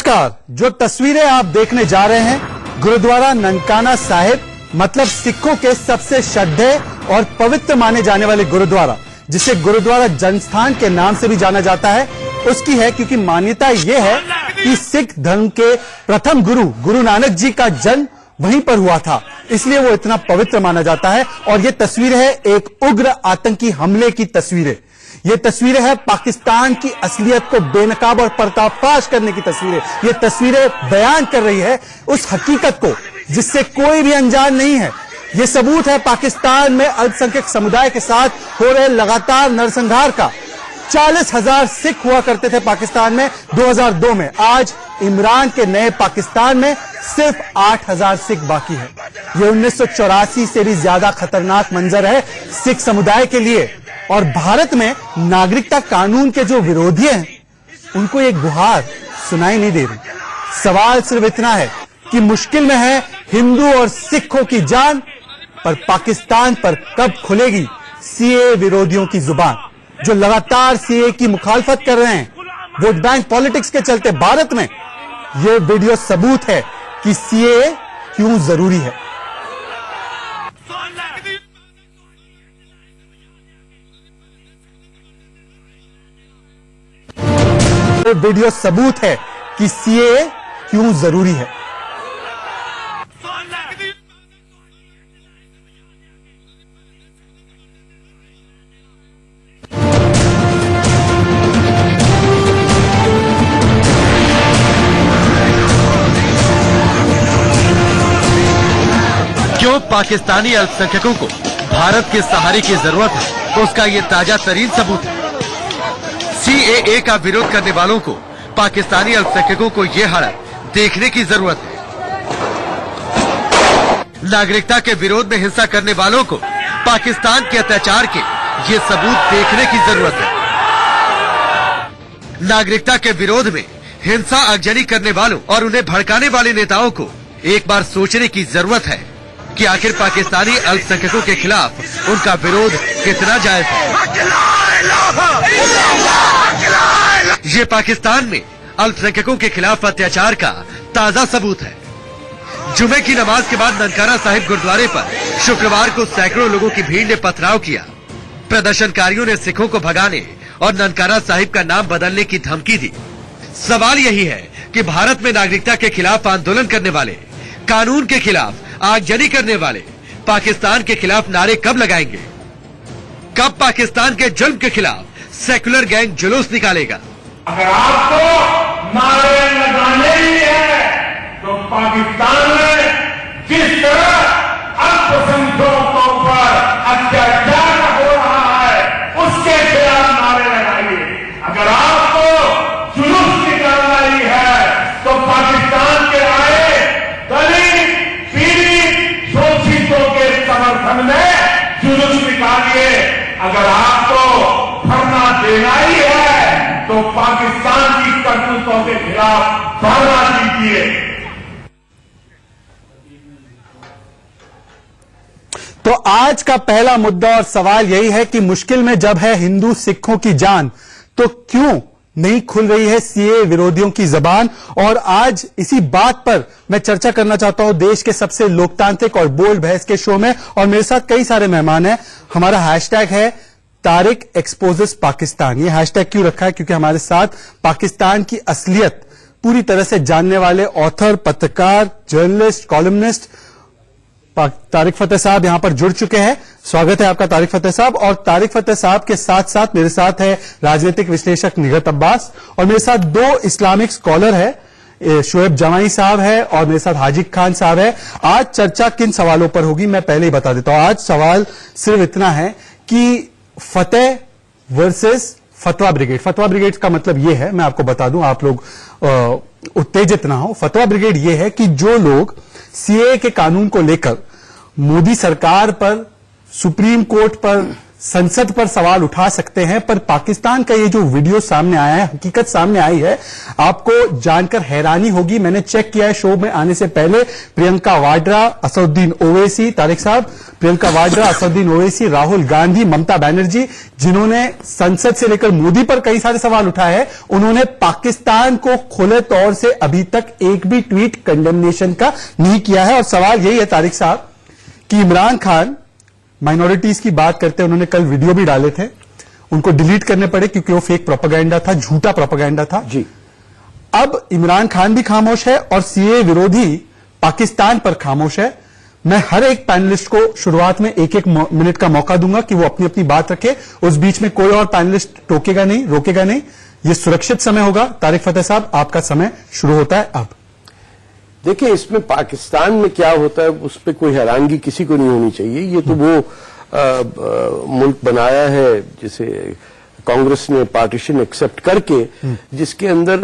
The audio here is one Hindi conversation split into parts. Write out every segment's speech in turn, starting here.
नमस्कार। जो तस्वीरें आप देखने जा रहे हैं गुरुद्वारा ननकाना साहिब मतलब सिखों के सबसे श्रद्धेय और पवित्र माने जाने वाले गुरुद्वारा, जिसे गुरुद्वारा जनस्थान के नाम से भी जाना जाता है, उसकी है क्योंकि मान्यता यह है कि सिख धर्म के प्रथम गुरु नानक जी का जन्म वहीं पर हुआ था, इसलिए वो इतना पवित्र माना जाता है। और ये तस्वीर है एक उग्र आतंकी हमले की तस्वीरें। ये तस्वीरें है पाकिस्तान की असलियत को बेनकाब और पर्दाफाश करने की तस्वीरें। ये तस्वीरें बयान कर रही है उस हकीकत को जिससे कोई भी अनजान नहीं है। ये सबूत है पाकिस्तान में अल्पसंख्यक समुदाय के साथ हो रहे लगातार नरसंहार का। 40,000 सिख हुआ करते थे पाकिस्तान में 2002 में। आज इमरान के नए पाकिस्तान में सिर्फ 8,000 सिख बाकी है। ये 1984 से भी ज्यादा खतरनाक मंजर है सिख समुदाय के लिए। और भारत में नागरिकता कानून के जो विरोधी हैं उनको एक गुहार सुनाई नहीं दे रही। सवाल सिर्फ इतना है कि मुश्किल में है हिंदू और सिखों की जान, पर पाकिस्तान पर कब खुलेगी सीए विरोधियों की जुबान, जो लगातार सीए की मुखालफत कर रहे हैं वोट बैंक पॉलिटिक्स के चलते भारत में। यह वीडियो सबूत है कि सीए क्यों जरूरी है। वीडियो सबूत है कि सीए क्यों जरूरी है। क्यों पाकिस्तानी अल्पसंख्यकों को भारत के सहारे की जरूरत है, उसका ये ताजा तरीन सबूत है। सीएए का विरोध करने वालों को पाकिस्तानी अल्पसंख्यकों को ये हालत देखने की जरूरत है। नागरिकता के विरोध में हिंसा करने वालों को पाकिस्तान के अत्याचार के ये सबूत देखने की जरूरत है। नागरिकता के विरोध में हिंसा आगजनी करने वालों और उन्हें भड़काने वाले नेताओं को एक बार सोचने की जरूरत है कि आखिर पाकिस्तानी अल्पसंख्यकों के खिलाफ उनका विरोध कितना जायज है। ये पाकिस्तान में अल्पसंख्यकों के खिलाफ अत्याचार का ताजा सबूत है। जुमे की नमाज के बाद ननकाना साहिब गुरुद्वारे पर शुक्रवार को सैकड़ों लोगों की भीड़ ने पथराव किया। प्रदर्शनकारियों ने सिखों को भगाने और ननकाना साहिब का नाम बदलने की धमकी दी। सवाल यही है कि भारत में नागरिकता के खिलाफ आंदोलन करने वाले, कानून के खिलाफ आगजनी करने वाले पाकिस्तान के खिलाफ नारे कब लगाएंगे? कब पाकिस्तान के जुल्म के खिलाफ सेकुलर गैंग जुलूस निकालेगा? अगर आपको नारे लगाने ही है तो पाकिस्तान में जिस तरह अल्पसंख्यकों पर अत्याचार हो रहा है उसके खिलाफ नारे लगाइए। अगर आपको जुलूस निकालना ही है तो पाकिस्तान के आए दलित, पीड़ित, शोषितों के समर्थन में जुलूस निकालिए। अगर आपको धरना देना ही है तो पाकिस्तान की करतूतों के खिलाफ धरना दीजिए। तो आज का पहला मुद्दा और सवाल यही है कि मुश्किल में जब है हिंदू सिखों की जान, तो क्यों नहीं खुल रही है सीए विरोधियों की जबान। और आज इसी बात पर मैं चर्चा करना चाहता हूं देश के सबसे लोकतांत्रिक और बोल्ड बहस के शो में। और मेरे साथ कई सारे मेहमान हैं। हमारा हैशटैग है तारिक एक्सपोजेस पाकिस्तान। ये हैशटैग क्यों रखा है? क्योंकि हमारे साथ पाकिस्तान की असलियत पूरी तरह से जानने वाले ऑथर, पत्रकार, जर्नलिस्ट, कॉलमनिस्ट तारिक फतेह साहब यहां पर जुड़ चुके हैं। स्वागत है आपका तारिक फतेह साहब। और तारिक फतेह साहब के साथ साथ मेरे साथ है राजनीतिक विश्लेषक निगहत अब्बास, और मेरे साथ दो इस्लामिक स्कॉलर है, शोएब जमाई साहब है और मेरे साथ हाजिक खान साहब है। आज चर्चा किन सवालों पर होगी मैं पहले ही बता देता हूं। आज सवाल सिर्फ इतना है कि फतेह वर्सेस फतवा ब्रिगेड। फतवा ब्रिगेड का मतलब यह है, मैं आपको बता दूं, आप लोग उत्तेजित ना हो। फतवा ब्रिगेड यह है कि जो लोग सीए के कानून को लेकर मोदी सरकार पर, सुप्रीम कोर्ट पर, संसद पर सवाल उठा सकते हैं, पर पाकिस्तान का ये जो वीडियो सामने आया है, हकीकत सामने आई है, आपको जानकर हैरानी होगी। मैंने चेक किया है शो में आने से पहले, प्रियंका वाड्रा, असदुद्दीन ओवैसी, तारिक साहब, प्रियंका वाड्रा, असदुद्दीन ओवैसी, राहुल गांधी, ममता बनर्जी, जिन्होंने संसद से लेकर मोदी पर कई सारे सवाल उठाए हैं, उन्होंने पाकिस्तान को खुले तौर से अभी तक एक भी ट्वीट कंडेमनेशन का नहीं किया है। और सवाल यही है तारिक साहब कि इमरान खान माइनॉरिटीज की बात करते हैं, उन्होंने कल वीडियो भी डाले थे, उनको डिलीट करने पड़े क्योंकि वो फेक प्रोपेगेंडा था, झूठा प्रोपेगेंडा था जी। अब इमरान खान भी खामोश है और सीए विरोधी पाकिस्तान पर खामोश है। मैं हर एक पैनलिस्ट को शुरुआत में एक एक मिनट का मौका दूंगा कि वो अपनी अपनी बात रखे, उस बीच में कोई और पैनलिस्ट टोकेगा नहीं, रोकेगा नहीं। ये सुरक्षित समय होगा। तारिक फतेह साहब, आपका समय शुरू होता है अब। देखिए, इसमें पाकिस्तान में क्या होता है उस पर कोई हैरानगी किसी को नहीं होनी चाहिए। ये तो वो मुल्क बनाया है जिसे कांग्रेस ने पार्टीशन एक्सेप्ट करके, जिसके अंदर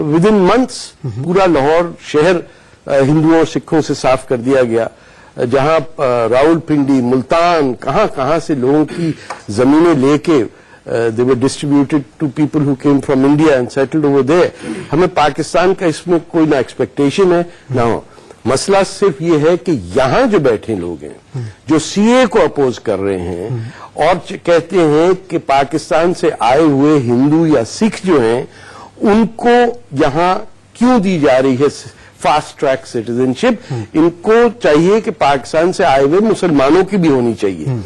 विद इन मंथ्स पूरा लाहौर शहर हिंदुओं और सिखों से साफ कर दिया गया, जहां रावलपिंडी, मुल्तान, कहां से लोगों की जमीनें लेके they were distributed to people who came from India and settled over there. हमें पाकिस्तान का इसमें कोई ना एक्सपेक्टेशन है ना। मसला सिर्फ ये है कि यहां जो बैठे लोग हैं, जो सीए को अपोज कर रहे हैं और कहते हैं कि पाकिस्तान से आए हुए हिंदू या सिख जो हैं, उनको यहां क्यों दी जा रही है फास्ट ट्रैक सिटीजनशिप। इनको चाहिए कि पाकिस्तान से आए हुए मुसलमानों की भी होनी चाहिए।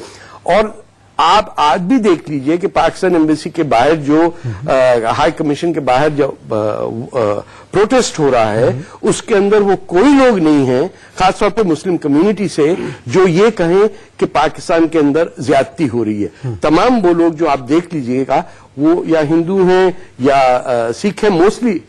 और आप आज भी देख लीजिए कि पाकिस्तान एम्बेसी के बाहर जो हाई कमीशन के बाहर जो प्रोटेस्ट हो रहा है, उसके अंदर वो कोई लोग नहीं है, खासतौर पे मुस्लिम कम्युनिटी से, जो ये कहें कि पाकिस्तान के अंदर ज्यादती हो रही है। तमाम वो लोग जो आप देख लीजिएगा, वो या हिंदू हैं या सिख हैं, मोस्टली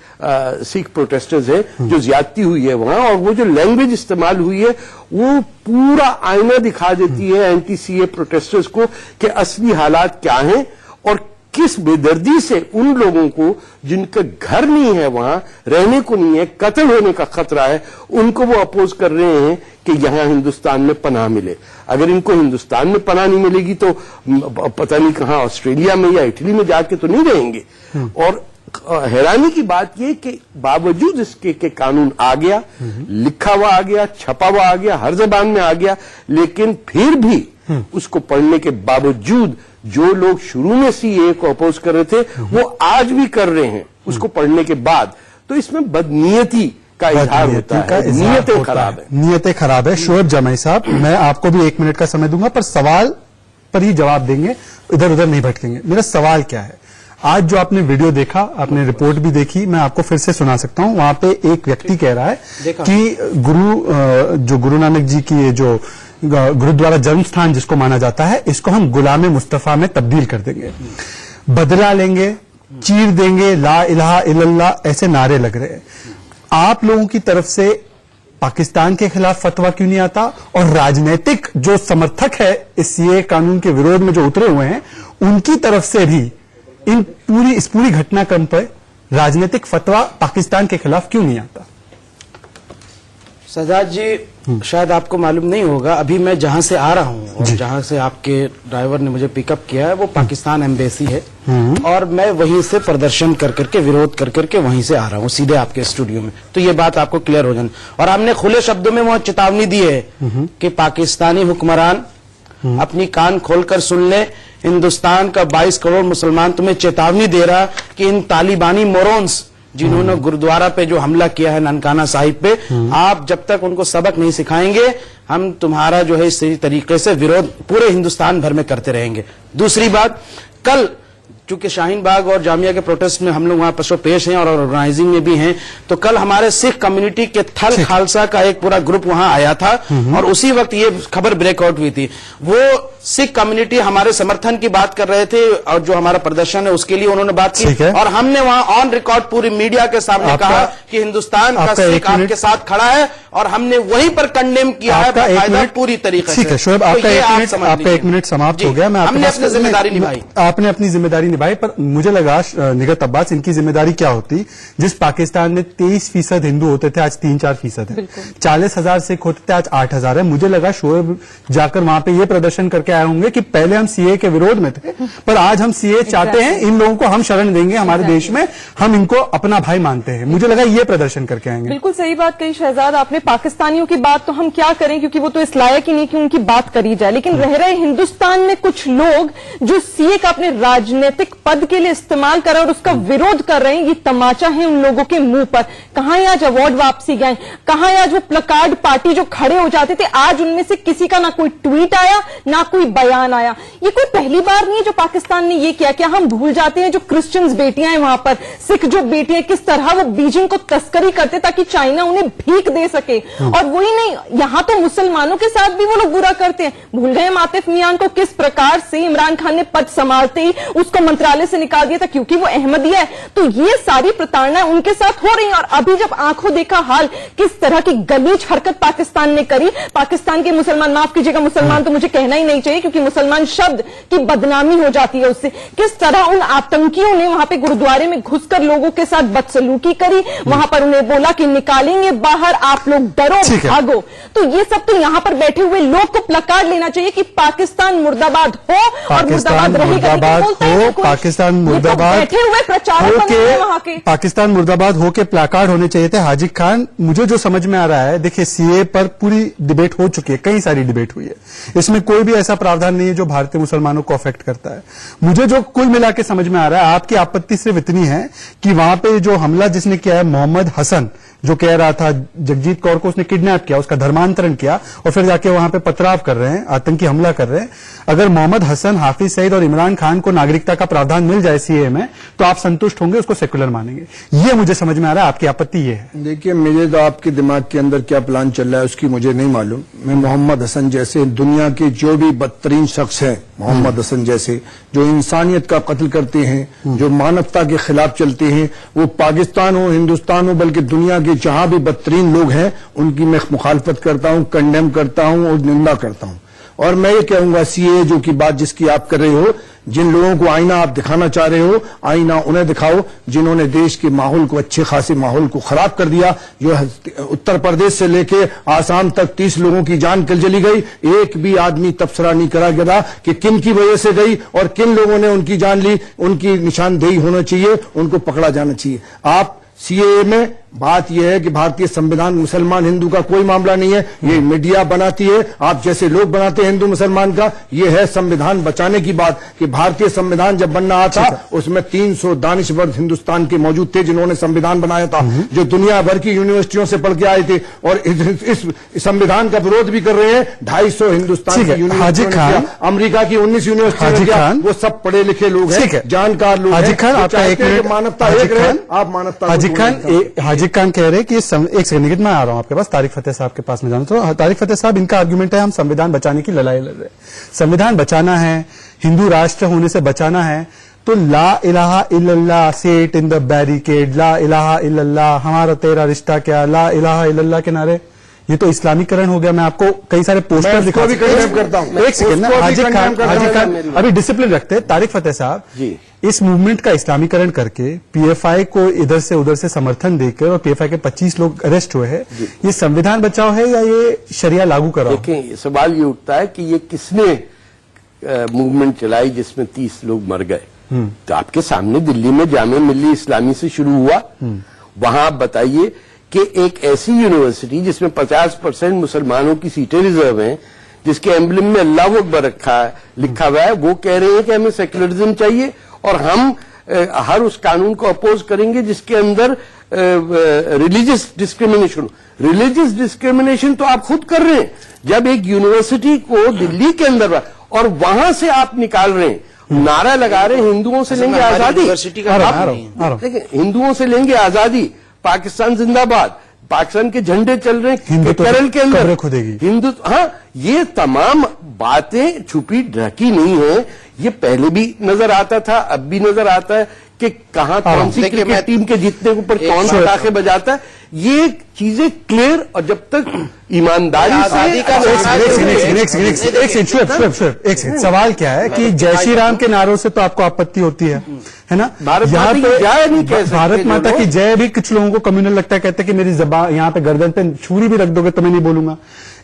सिख प्रोटेस्टर्स हैं, जो ज्यादती हुई है वहां। और वो जो लैंग्वेज इस्तेमाल हुई है, वो पूरा आईना दिखा देती है एंटी सीए प्रोटेस्टर्स को कि असली हालात क्या हैं और किस बेदर्दी से उन लोगों को जिनका घर नहीं है, वहां रहने को नहीं है, कत्ल होने का खतरा है, उनको वो अपोज कर रहे हैं कि यहां हिंदुस्तान में पनाह मिले। अगर इनको हिंदुस्तान में पनाह नहीं मिलेगी तो पता नहीं कहां, ऑस्ट्रेलिया में या इटली में जाके तो नहीं रहेंगे। और हैरानी की बात यह कि बावजूद इसके कि कानून आ गया, लिखा हुआ आ गया, छपा हुआ आ गया, हर जबान में आ गया, लेकिन फिर भी उसको पढ़ने के बावजूद जो लोग शुरू में सीए को अपोज कर रहे थे, वो आज भी कर रहे हैं उसको पढ़ने के बाद। तो इसमें बदनीयती का इजहार होता है, नीयतें खराब है, नीयतें खराब है। शोएब जमाई साहब, मैं आपको भी 1 मिनट का समय दूंगा, पर सवाल पर ही जवाब देंगे, इधर उधर नहीं भटकेंगे। मेरा सवाल क्या है, आज जो आपने वीडियो देखा, आपने रिपोर्ट भी देखी, मैं आपको फिर से सुना सकता हूं। वहां पे एक व्यक्ति कह रहा है कि जो गुरु नानक जी की ये जो गुरुद्वारा जन्म स्थान जिसको माना जाता है, इसको हम गुलाम मुस्तफा में तब्दील कर देंगे, बदला लेंगे, चीर देंगे, ला इलाहा इल्लल्लाह, ऐसे नारे लग रहे हैं। आप लोगों की तरफ से पाकिस्तान के खिलाफ फतवा क्यों नहीं आता? और राजनीतिक जो समर्थक है इस सीए कानून के विरोध में जो उतरे हुए हैं, उनकी तरफ से भी इस पूरी घटनाक्रम पर राजनीतिक फतवा पाकिस्तान के खिलाफ क्यों नहीं आता? सजाद जी, शायद आपको मालूम नहीं होगा, अभी मैं जहां से आ रहा हूं और जहां से आपके ड्राइवर ने मुझे पिकअप किया है, वो पाकिस्तान एम्बेसी है। और मैं वहीं से प्रदर्शन कर करके, विरोध कर करके वहीं से आ रहा हूं सीधे आपके स्टूडियो में। तो ये बात आपको क्लियर हो जाए। और हमने खुले शब्दों में वहां चेतावनी दी है कि पाकिस्तानी हुक्मरान अपनी कान खोलकर सुन ले, हिंदुस्तान का 22 करोड़ मुसलमान तुम्हें चेतावनी दे रहा कि इन तालिबानी मोरोन्स जिन्होंने गुरुद्वारा पे जो हमला किया है ननकाना साहिब पे, आप जब तक उनको सबक नहीं सिखाएंगे, हम तुम्हारा जो है इसी तरीके से विरोध पूरे हिंदुस्तान भर में करते रहेंगे। दूसरी बात, कल चूंकि शाहीन बाग और जामिया के प्रोटेस्ट में हम लोग वहां पशु पेश हैं और ऑर्गेनाइजिंग में भी हैं, तो कल हमारे सिख कम्युनिटी के थल खालसा का एक पूरा ग्रुप वहां आया था और उसी वक्त ये खबर ब्रेकआउट हुई थी। वो सिख कम्युनिटी हमारे समर्थन की बात कर रहे थे और जो हमारा प्रदर्शन है उसके लिए उन्होंने बात की, और हमने वहां ऑन रिकॉर्ड पूरी मीडिया के सामने कहा कि हिंदुस्तान का सिख आपके साथ खड़ा है और हमने वहीं पर कंडेम किया है पूरी तरीके से। ठीक है शोएब, आपका 1 मिनट समाप्त हो गया। हमने अपनी जिम्मेदारी निभाई, आपने अपनी जिम्मेदारी निभाई, पर मुझे लगा निगत अब्बास, इनकी जिम्मेदारी क्या होती? जिस पाकिस्तान में 23% हिंदू होते थे, आज 3-4% है। 40,000 सिख होते थे, आज 8,000 है। मुझे लगा शोएब जाकर वहां पे ये प्रदर्शन करके आए होंगे कि पहले हम सीए के विरोध में थे, पर आज हम सीए चाहते हैं, इन लोगों को हम शरण देंगे हमारे देश में, हम इनको अपना भाई मानते हैं। मुझे लगा ये प्रदर्शन करके आएंगे। बिल्कुल सही बात कही शहजाद आपने। पाकिस्तानियों की बात तो हम क्या करें, क्योंकि वो तो इस लायक ही नहीं कि उनकी बात करी जाए, लेकिन रह रहे हिंदुस्तान में कुछ लोग जो सीए का अपने राजनीतिक पद के लिए इस्तेमाल कर रहे हैं और उसका विरोध कर रहे हैं, ये तमाचा है उन लोगों के मुंह पर। कहां आज अवार्ड वापसी गए, कहां आज वो प्लकार्ड पार्टी जो खड़े हो जाते थे, आज उनमें से किसी का ना कोई ट्वीट आया ना कोई बयान आया। ये कोई पहली बार नहीं है जो पाकिस्तान ने ये किया। क्या हम भूल जाते हैं जो क्रिश्चियंस बेटियां हैं वहां पर, सिख जो बेटियां, किस तरह वो बीजिंग को तस्करी करते ताकि चाइना उन्हें भीख दे सके। और वही नहीं, यहां तो मुसलमानों के साथ भी वो लोग बुरा करते हैं। भूल गए आतिफ मियां को किस प्रकार से इमरान खान ने पद संभालते ही उसको मंत्रालय से निकाल दिया था क्योंकि वो अहमदिया है। तो ये सारी प्रताड़ना उनके साथ हो रही है। और अभी जब आंखों देखा हाल किस तरह की गलीच हरकत पाकिस्तान ने करी, पाकिस्तान के मुसलमान, माफ कीजिएगा मुसलमान तो मुझे कहना ही नहीं चाहिए क्योंकि मुसलमान शब्द की बदनामी हो जाती है उससे, किस तरह उन आतंकियों ने वहां पे गुरुद्वारे में घुसकर लोगों के साथ बदसलूकी करी, वहां पर उन्हें बोला कि निकालेंगे बाहर, आप लोग डरो भागो। तो ये सब तो यहां पर बैठे हुए लोग को प्लकार्ड लेना चाहिए कि पाकिस्तान मुर्दाबाद हो और मुर्दाबाद रहेगा। पाकिस्तान मुर्दाबाद बैठे हुए प्रचारक वहां के पाकिस्तान मुर्दाबाद हो के प्लाकार्ड होने चाहिए थे। हाजी खान, मुझे जो समझ में आ रहा है, देखिए सीए पर पूरी डिबेट हो चुकी है, कई सारी डिबेट हुई है, इसमें कोई भी ऐसा प्रावधान नहीं है जो भारतीय मुसलमानों को अफेक्ट करता है। मुझे जो कुल मिला के समझ में आ रहा है, आपकी आपत्ति सिर्फ इतनी है कि वहां पे जो हमला जिसने किया है, मोहम्मद हसन, जो कह रहा था जगजीत कौर को उसने किडनैप किया, उसका धर्मांतरण किया और फिर जाके वहां पे पथराव कर रहे हैं, आतंकी हमला कर रहे हैं। अगर मोहम्मद हसन, हाफिज सईद और इमरान खान को नागरिकता का प्रावधान मिल जाए सीए में तो आप संतुष्ट होंगे, उसको सेक्युलर मानेंगे। ये मुझे समझ में आ रहा है, आपकी आपत्ति ये है। देखिए, मेरे तो आपके दिमाग के अंदर क्या प्लान चल रहा है उसकी मुझे नहीं मालूम। मैं मोहम्मद हसन जैसे दुनिया के जो भी बदतरीन शख्स हैं, मोहम्मद हसन जैसे जो इंसानियत का कत्ल करते हैं, जो मानवता के खिलाफ चलते हैं, वो पाकिस्तान हो, हिंदुस्तान हो, बल्कि दुनिया के जहां भी बदतरीन लोग हैं उनकी मैं मुखालफत करता हूं, कंडेम करता हूं और निंदा करता हूं। और मैं ये कहूंगा सीए जो की बात जिसकी आप कर रहे हो, जिन लोगों को आईना आप दिखाना चाह रहे हो, आईना उन्हें दिखाओ जिन्होंने देश के माहौल को, अच्छे खासे माहौल को खराब कर दिया। जो उत्तर प्रदेश से लेके आसाम तक 30 लोगों की जान कल चली गई, एक भी आदमी तबसरा नहीं करा गया कि किन की वजह से गई और किन लोगों ने उनकी जान ली। उनकी निशानदेही होना चाहिए, उनको पकड़ा जाना चाहिए। आप सीए में बात यह है कि भारतीय संविधान मुसलमान हिंदू का कोई मामला नहीं है, ये मीडिया बनाती है, आप जैसे लोग बनाते हैं हिंदू मुसलमान का। ये है संविधान बचाने की बात कि भारतीय संविधान जब बनना आता उसमें 300 दानिशवर हिंदुस्तान के मौजूद थे जिन्होंने संविधान बनाया था, जो दुनिया भर की यूनिवर्सिटियों से पढ़ के आए थे और इस संविधान का विरोध भी कर रहे हैं। 250 हिंदुस्तान की यूनिवर्सिटियां, अमेरिका की 19 यूनिवर्सिटियां, वो सब पढ़े लिखे लोग हैं, जानकार लोग हैं। मानवता एक रहे, आप मानवता। हाजी खान कह रहे कि एक सेकंड मैं आ रहा हूं आपके पास, तारिक फतेह साहब के पास में जाना। तो तारिक फतेह साहब, इनका आर्गुमेंट है हम संविधान बचाने की लड़ाई लड़ रहे हैं, संविधान बचाना है, हिंदू राष्ट्र होने से बचाना है, तो ला इलाहा इल्लल्लाह से इट इन द बैरिकेड, ला इलाहा इल्लल्लाह, हमारा तेरा रिश्ता क्या, ला इलाहा इल्लल्लाह के नारे, ये तो इस्लामीकरण हो गया। मैं आपको कई सारे पोस्टर दिखा करता हूं। एक सेकंड ना, हाजी खान अभी डिसिप्लिन रखते हैं। तारिक फतेह साहब जी, इस मूवमेंट का इस्लामीकरण करके पीएफआई को इधर से उधर से समर्थन देकर और पीएफआई के 25 लोग अरेस्ट हुए हैं, ये संविधान बचाओ है या ये शरिया लागू कराओ? देखें, सवाल ये उठता है कि ये किसने मूवमेंट चलाई जिसमें 30 लोग मर गए। तो आपके सामने दिल्ली में जामिया मिल्लिया इस्लामी से शुरू हुआ, वहां आप बताइए कि एक ऐसी यूनिवर्सिटी जिसमें 50% मुसलमानों की सीटें रिजर्व हैं, जिसके एम्बलम में अल्लाह अकबर लिखा हुआ है, वो कह रहे हैं कि हमें सेक्युलरिज्म चाहिए और हम हर उस कानून को अपोज करेंगे जिसके अंदर रिलीजियस डिस्क्रिमिनेशन तो आप खुद कर रहे हैं। जब एक यूनिवर्सिटी को दिल्ली के अंदर और वहां से आप निकाल रहे हैं, नारा लगा रहे हैं हिंदुओं से लेंगे आजादी, देखिए हिंदुओं से लेंगे आजादी, पाकिस्तान जिंदाबाद, पाकिस्तान के झंडे चल रहे हैं केरल के अंदर, हिंदू, हाँ, ये तमाम बातें छुपी ढकी नहीं है, ये पहले भी नजर आता था, अब भी नजर आता है कि कहां कौन सी क्रिकेट टीम के जीतने के ऊपर कौन पटाखे बजाता है। ये चीजें क्लियर, और जब तक ईमानदारी से सवाल क्या है कि जय श्री राम के नारों से तो आपको आपत्ति होती है ना? यहाँ पे भारत माता की जय भी कुछ लोगों को कम्युनल लगता है, कहते हैं कि मेरी जबान यहाँ पे गर्दन पे छुरी भी रख दोगे तो मैं नहीं बोलूंगा।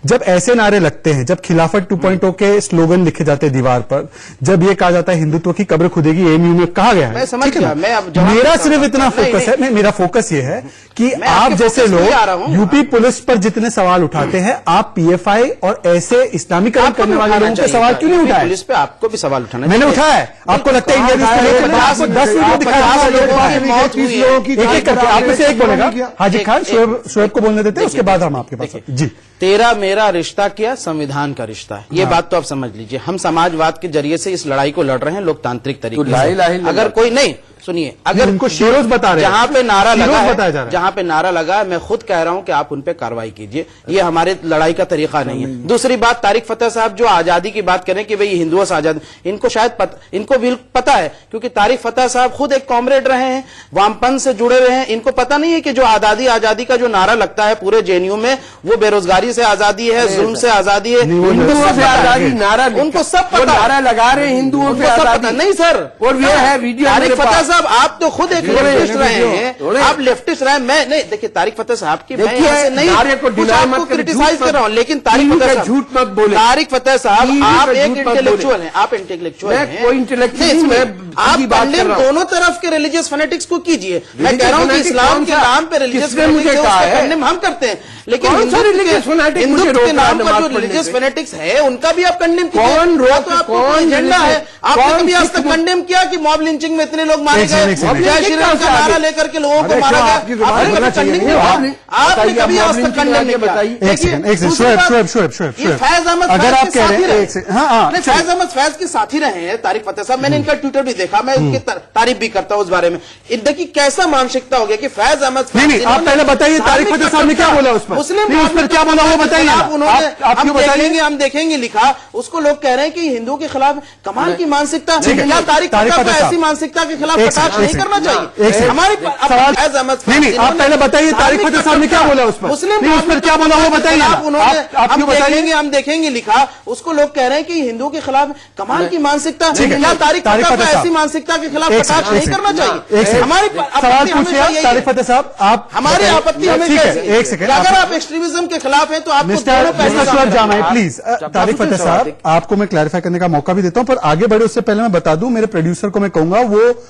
जब ऐसे नारे लगते हैं, जब खिलाफत 2.0 के स्लोगन लिखे जाते हैं दीवार पर, जब ये कहा जाता है हिंदुत्व की कब्र खुदेगी, एएमयू में कहा गया है, मैं समझ ठीक है गया, ना? मैं अब जवाब मेरा देता सिर्फ हूं। इतना नहीं, फोकस है, मेरा फोकस ये है कि मैं आप आपके जैसे फोकस पे आ रहा लोग हूं। यूपी पुलिस पर जितने सवाल उठाते हैं, आप पीएफआई और ऐसे इस्लामीकरण आपको करने भी वाले उठाना लोगों पे चाहिए सवाल था। क्यों नहीं यूपी उठाए? पुलिस पे आपको भी सवाल उठाना मैंने चाहिए। उठाया है। आपको लगता है इंडिया न्यूज़ उठाया है? को लेकर आपको 10 वीडियो दिखाया, 50 लोगों लोगों की की मौत हुई है। एक एक करके आप में से एक बोलेगा। हाजी खान, एक- शोएब को बोलने देते हैं, उसके बाद हम आपके पास जी। तेरा मेरा रिश्ता क्या, संविधान का रिश्ता है, ये बात तो आप समझ लीजिए। हम समाजवाद के जरिए से इस लड़ाई को लड़ रहे हैं लोकतांत्रिक तरीके तो ला इलाहा से। इल्लल्लाह। अगर कोई नहीं सुनिए, अगर उनको शीरोज बता रहे हैं, जहां पे नारा शीरोज लगा बताया जा रहा है, है। जहां पे नारा लगा है, मैं खुद कह रहा हूं कि आप उन पे कार्रवाई कीजिए। ये हमारे लड़ाई का तरीका नहीं है। दूसरी बात, तारिक फतेह साहब जो आजादी की बात करें कि भाई हिंदुओं से आजादी, इनको शायद इनको भी पता है, क्योंकि तारिक फतेह साहब खुद एक कॉमरेड रहे हैं, वामपंथ से जुड़े रहे हैं। इनको पता नहीं है कि जो आजादी का जो नारा लगता है पूरे जेएनयू में, वो बेरोजगारी से आजादी है, जुल्म से आजादी है, हिंदुओं से आजादी नारा उनको सब वो पता है। नारा लगा रहे हैं हिंदुओं उनको पे सब आजादी। पता नहीं सर। और ये है वीडियो तारिक मेरे फतेह पास। साहब, आप तो खुद एक लेफ्टिस्ट रहे हैं, आप लेफ्टिस्ट रहे। मैं नहीं, देखिए तारिक फतेह साहब की मैं देखिए, यहाँ से नहीं नारे को कुछ डिनाई आपको मत करें, क्रिटिसाइज झूठ कर रहा हूँ, मत- लेकिन तारिक टीवी फतेह पे साहब, झूठ मत बोले। तारिक फतेह साहब, टीवी आप पे एक झूठ मत इंटेलेक्चुअल बोले। हैं, आप इंटेलेक्चुअल मैं हैं। कोई intellectual नहीं, सुनिए, मैं आप सीधी बात कर कंडेम रहा हूं। दोनों तरफ के रिलीजियस फैनेटिक्स को कीजिए। मैं कह रहा हूँ कि fanatic इस्लाम कौन के सा? नाम पे रिलीजियस किसने मुझे कहा है? कंडेम हम करते हैं, लेकिन कौन सा religious fanatic मुझे हिंदुत्व रोक के रहा है नाम पर नमाज जो पढ़ने रिलीजियस से? फैनेटिक्स है, उनका भी आप कंडेम कौन रोक- तो आपको कौन कोई एजेंडा है? religious- आपने कौन कभी आज तक सिख- कंडेम किया कि मॉब लिंचिंग में इतने लोग मारे एक सेकंड, गए, एक सेकंड। जय श्री राम का नारा लेकर के लोगों को अरे मारा क्यों, गया? आपकी जुबान आपने बोलना कभी चाहिए कंडेम नहीं, नहीं आपने- किया? आपने बताइए, कभी आप आज तक मॉब कंडेम नहीं लिंचिंग किया? बताइए। एक सेकंड, एक सेकंड, दूसरी शोएब, बात, शोएब, शोएब, शोएब, ये शोएब। फैज अहमद अगर फैज आप के कह साथी रहे हैं, रहे। एक सेकंड, हाँ, नहीं, फैज अहमद फैज के साथी रहे हैं तारिक फतेह साहब। मैंने इनका ट्विटर भी देखा, मैं उनकी तारीफ भी करता हूं उस बारे में। देखिए कैसा मानसिकता हो गया कि फैज अहमद फैज, नहीं, आप पहले बताइए तारिक फतेह साहब ने क्या बोला उस पर? मुस्लिम नहीं, उस पर क्या बोला वो बताइए ना। उन्होंने आप क्यों बताइए? हम देखेंगे लिखा, उसको लोग कह रहे हैं कि हिंदुओं के खिलाफ कमाल की मानसिकता। ठीक है, क्या तारिक तारिक फतेह को फतेह साहब। ऐसी मानसिकता के खिलाफ एक कटाक्ष सेकंड, नहीं एक करना सेकंड, चाहिए? एक सेकंड। हमारी सवाल फैज अहमद फैज, नहीं, नहीं, आप पहले बताइए तारिक फतेह साहब ने क्या बोला उस पर? मुस्लिम नहीं, उस पर क्या बोला वो बताइए ना। उन्होंने आप क्यों बताइए? हम देखेंगे लिखा, उसको लोग कह रहे हैं कि हिंदुओं के खिलाफ कमाल की मानसिकता। ठीक है, क्या तारिक तारिक फतेह को फतेह साहब। ऐसी मानसिकता के खिलाफ एक कटाक्ष सेकंड, नहीं एक करना सेकंड, चाहिए? एक सेकंड। हमारी सवाल पूछिए आप, तारिक फतेह साहब, आप हमारी बताइए। आपत्ति हमें ठीक है, कैसी है? एक सेकंड, कि अगर आप- आप एक्सट्रीमिज्म के खिलाफ हैं तो आपको मिस्टर दोनों पहलू शोएब सामने जामा, रखना है। प्लीज तारिक फतेह साहब, आपको मैं क्लैरिफाई करने का मौका भी देता हूं, पर आगे बढ़े उससे पहले मैं बता दूं, मेरे प्रोड्यूसर को मैं कहूंगा वो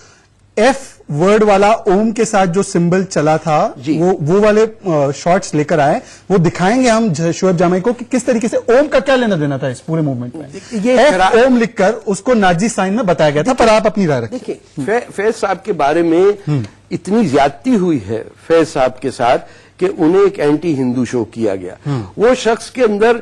एफ वर्ड वाला ओम के साथ जो सिंबल चला था, वो वाले शॉट्स लेकर आए, वो दिखाएंगे हम शोएब जामाई को कि किस तरीके से ओम का क्या लेना देना था इस पूरे मूवमेंट में। ये एफ ओम लिखकर उसको नाजी साइन में बताया गया था, पर आप अपनी राय रखिए। देखिए, फैज साहब के बारे में इतनी ज्यादती हुई है फैज साहब के साथ कि उन्हें एक एंटी हिंदू शो किया गया। वो शख्स के अंदर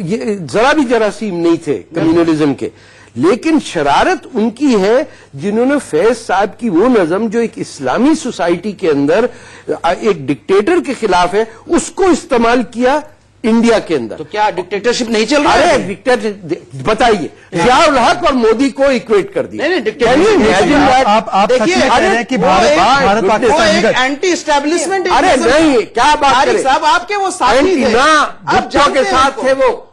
ये जरा भी जरासीम नहीं थे कम्युनलिज्म के, लेकिन शरारत उनकी है जिन्होंने फैज साहब की वो नज़म जो एक इस्लामी सोसाइटी के अंदर एक डिक्टेटर के खिलाफ है, उसको इस्तेमाल किया इंडिया के अंदर। तो क्या डिक्टेटरशिप नहीं चल रहा है? अरे डिक्टेटर बताइए, जियाउल हक और मोदी को इक्वेट कर दिया। नहीं, डिक्टेटरशिप आप सच में कह रहे हैं कि भारत वो पाकिस्तान एक विगत- एंटी एस्टेब्लिशमेंट। अरे नहीं, क्या बात तारिक करें साहब, आपके वो साथी थे, ना आप भुट्टो जानते के हैं साथ उनको। थे वो।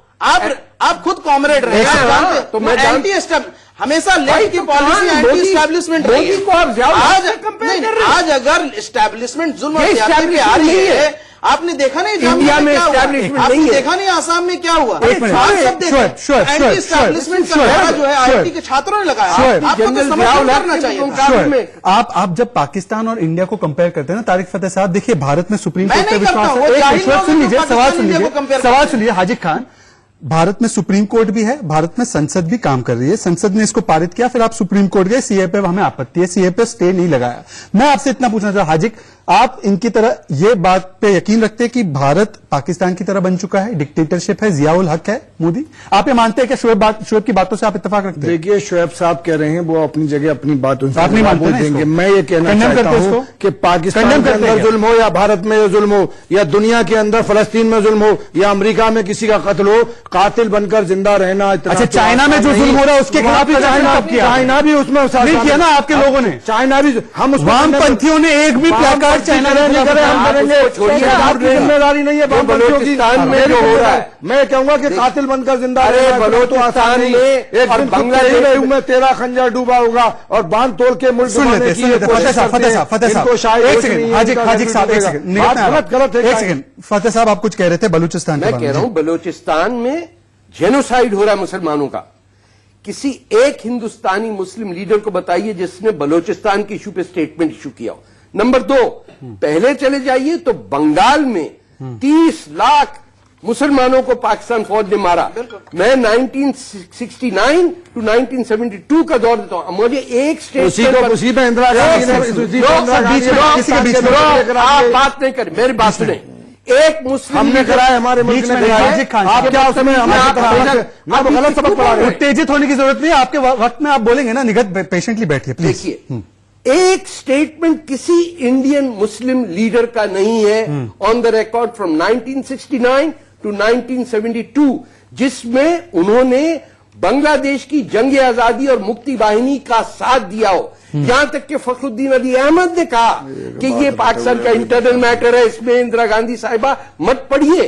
आप खुद कॉमरेड रहे, एक आप सेकंड, जानते हैं। तो मैं एंटी एस्टेब्लिशमेंट हमेशा भाई, लेफ्ट की तो पॉलिसी कहाँ एंटी मोदी- एस्टेब्लिशमेंट रही मोदी है। को आप जियाउल हक आज से compare नहीं, कर रहे हैं। आज अगर एस्टेब्लिशमेंट जुल्म और ये ज्यादती पे आ रही establishment नहीं है, है। आपने देखा नहीं इंडिया में क्या हुआ? establishment आपने नहीं है। देखा नहीं आसाम में क्या हुआ? एक मिनट, आप सब शोएब, देखें, शोएब, एंटी शोएब, एस्टेब्लिशमेंट का शोएब, नारा जो है शोएब, आईआईटी के छात्रों ने लगाया। शोएब, आपको तो जनरल समर्थन जियाउल हक करना के चाहिए तुम था। काबिल Sure. में। आप जब पाकिस्तान और इंडिया को कंपेयर करते हैं ना तारिक फतेह साहब, देखिए भारत में सुप्रीम मैं कोर्ट का नहीं करता विश्वास हूं, है। वो एक जाहिल मिनट, शोएब लोग सुन हैं लीजिए, जो सवाल पाकिस्तान सुन इंडिया लीजिए, को compare सवाल करते सुनिए। हाजिद खान, भारत में सुप्रीम कोर्ट भी है, भारत में संसद भी काम कर रही है, संसद ने इसको पारित किया, फिर आप सुप्रीम कोर्ट गए, सीए पे हमें आपत्ति है, सीए पे स्टे नहीं लगाया। मैं आपसे इतना पूछना चाहता हूं हाजिद, आप इनकी तरह ये बात पे यकीन रखते हैं कि भारत पाकिस्तान की तरह बन चुका है, डिक्टेटरशिप है, जियाउल हक है मोदी? आप ये मानते हैं कि शोएब की बातों से आप इत्तेफाक रखते हैं? देखिए, शोएब साहब कह रहे हैं, वो अपनी जगह अपनी बात उनसे आप नहीं मानते ना देंगे। इसको? मैं ये कहना Condemn चाहता करते हूं इसको? कि पाकिस्तान Condemn के करते अंदर हैं? जुल्म हो या भारत में ये जुल्म हो या दुनिया के अंदर फलस्तीन में जुल्म हो या अमेरिका में किसी का कत्ल हो, कातिल बनकर जिंदा रहना इतना अच्छा, तो चाइना में जो आसान जुल्म नहीं। हो रहा है उसके खिलाफ वहां पे प्रदर्शन चाइना कब किया? चाइना भी उसमें नहीं किया ना आपके लोगों ने? चाइना भी हम उसको वामपंथियों ने एक भी प्लेकार्ड फ्लैट चाइना नहीं करे, हम करेंगे। छोड़िए, आपकी जिम्मेदारी नहीं है बलूचिस्तान में जो हो रहा है। मैं कहूंगा कि कातिल बनकर जिंदा अरे रहना तो बलूचिस्तान नहीं। में एक और दिन बांग्लादेश में तेरा खंजर डूबा होगा और बांध तोड़ के मुल्क सुन लेते फतेह साहब एक सेकंड हाजिक साहब एक सेकंड गलत है। एक सेकंड फतेह साहब आप कुछ कह रहे थे बलूचिस्तान के मैं बारे कह में। रहा हूं बलूचिस्तान में जेनोसाइड हो रहा है मुसलमानों का। किसी एक हिंदुस्तानी मुस्लिम लीडर को बताइए जिसने बलूचिस्तान के इशू पे स्टेटमेंट इशू किया हो। नंबर 2, पहले चले जाइए तो बंगाल में 30 लाख मुसलमानों को पाकिस्तान फौज ने मारा। मैं 1969 टू 1972 का दौर देता हूं। मुझे एक स्टेटमेंट उसी पे इंदिरा आप बात नहीं करें, मेरी बात सुने। एक मुस्लिम हमने कराया, हमारे मुल्क ने कराया। आप क्या उसमें आप गलत सबक पढ़ा रहे हैं। उत्तेजित होने की जरूरत नहीं है, आपके वक्त में आप बोलेंगे ना। निगत पेशेंटली बैठिए प्लीज। देखिए, एक स्टेटमेंट किसी इंडियन मुस्लिम लीडर का नहीं है on the record from 1969 to 1972 जिसमें उन्होंने बांग्लादेश की जंग आजादी और मुक्ति वाहिनी का साथ दिया हो। यहां तक कि फखरुद्दीन अली अहमद ने कहा कि ये पाकिस्तान का इंटरनल मैटर है, इसमें इंदिरा गांधी साहिबा मत पढ़िए।